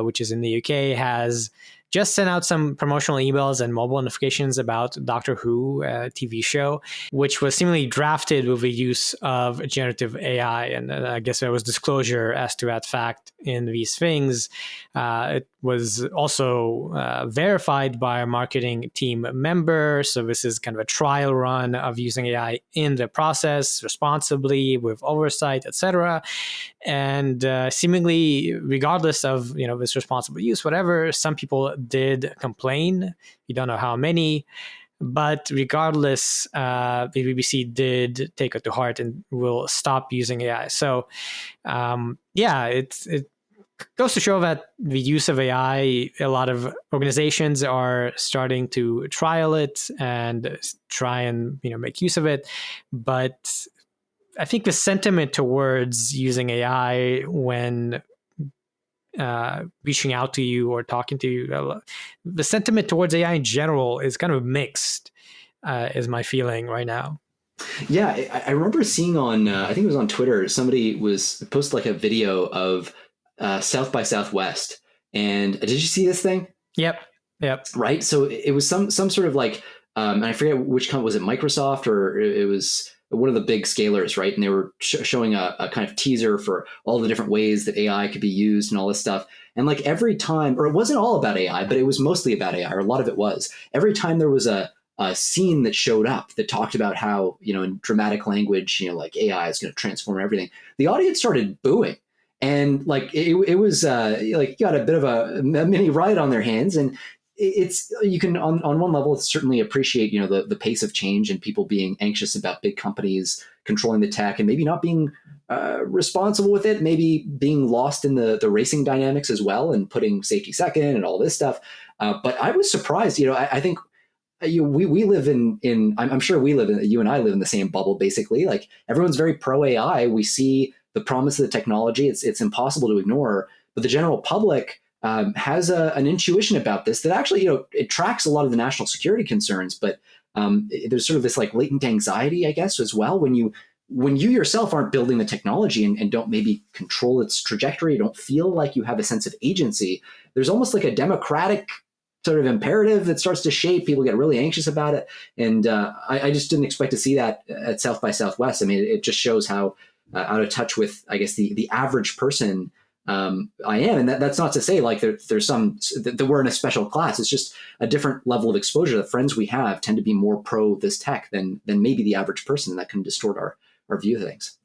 which is in the UK, has just sent out some promotional emails and mobile notifications about Doctor Who TV show, which was seemingly drafted with the use of generative AI. And I guess there was disclosure as to that fact in these things. It was also verified by a marketing team member. So this is kind of a trial run of using AI in the process responsibly with oversight, etc. And seemingly, regardless of this responsible use, whatever, some people did complain. You don't know how many, but regardless, the BBC did take it to heart and will stop using AI. So, it goes to show that the use of AI, a lot of organizations are starting to trial it and try and make use of it, but I think the sentiment towards using AI when reaching out to you or talking to you, the sentiment towards AI in general is kind of mixed, is my feeling right now. Yeah, I remember seeing on, I think it was on Twitter, somebody was posted like a video of South by Southwest. And did you see this thing? Yep. Right. So it was some sort of like, and I forget which company, was it Microsoft or it was one of the big scalers, right? And they were showing a kind of teaser for all the different ways that AI could be used and all this stuff. And like every time, or it wasn't all about AI, but it was mostly about AI, or a lot of it was. Every time there was a scene that showed up that talked about how, in dramatic language, like AI is going to transform everything, the audience started booing. And like it was like got a bit of a mini riot on their hands. And it's, you can on one level certainly appreciate the pace of change and people being anxious about big companies controlling the tech and maybe not being responsible with it, maybe being lost in the racing dynamics as well and putting safety second and all this stuff. But I was surprised. I think we live in I'm sure you and I live in the same bubble, basically. Like everyone's very pro AI. We see the promise of the technology. It's impossible to ignore. But the general public has an intuition about this that actually, it tracks a lot of the national security concerns. But there's sort of this like latent anxiety, I guess, as well, when you yourself aren't building the technology and don't maybe control its trajectory, don't feel like you have a sense of agency. There's almost like a democratic sort of imperative that starts to shape. People get really anxious about it. And I just didn't expect to see that at South by Southwest. I mean, it just shows how out of touch with, I guess, the average person I am. And that's not to say like there's some, that we're in a special class. It's just a different level of exposure. The friends we have tend to be more pro this tech than maybe the average person, and that can distort our view of things.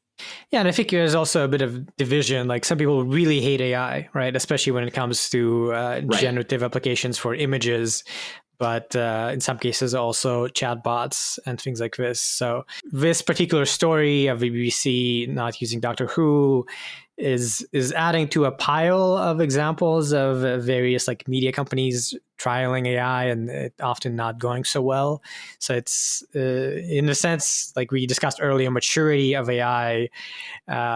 Yeah, and I think there's also a bit of division. Like some people really hate AI, right? Especially when it comes to generative applications for images, but in some cases also chatbots and things like this. So this particular story of the BBC not using Doctor Who is adding to a pile of examples of various like media companies trialing AI and it often not going so well. So it's in a sense, like we discussed earlier, maturity of AI.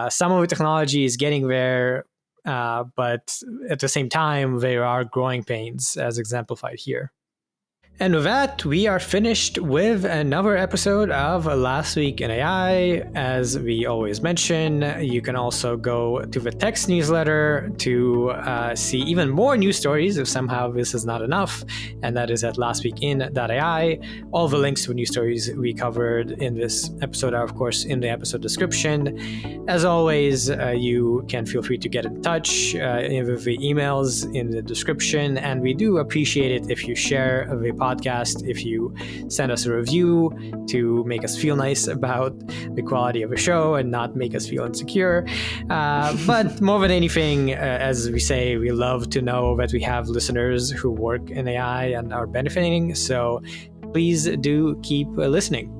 Some of the technology is getting there, but at the same time, there are growing pains as exemplified here. And with that, we are finished with another episode of Last Week in AI. As we always mention, you can also go to the text newsletter to see even more news stories if somehow this is not enough. And that is at lastweekin.ai. All the links to news stories we covered in this episode are, of course, in the episode description. As always, you can feel free to get in touch with the emails in the description. And we do appreciate it if you share the podcast, if you send us a review to make us feel nice about the quality of a show and not make us feel insecure. But more than anything, as we say, we love to know that we have listeners who work in AI and are benefiting. So please do keep listening.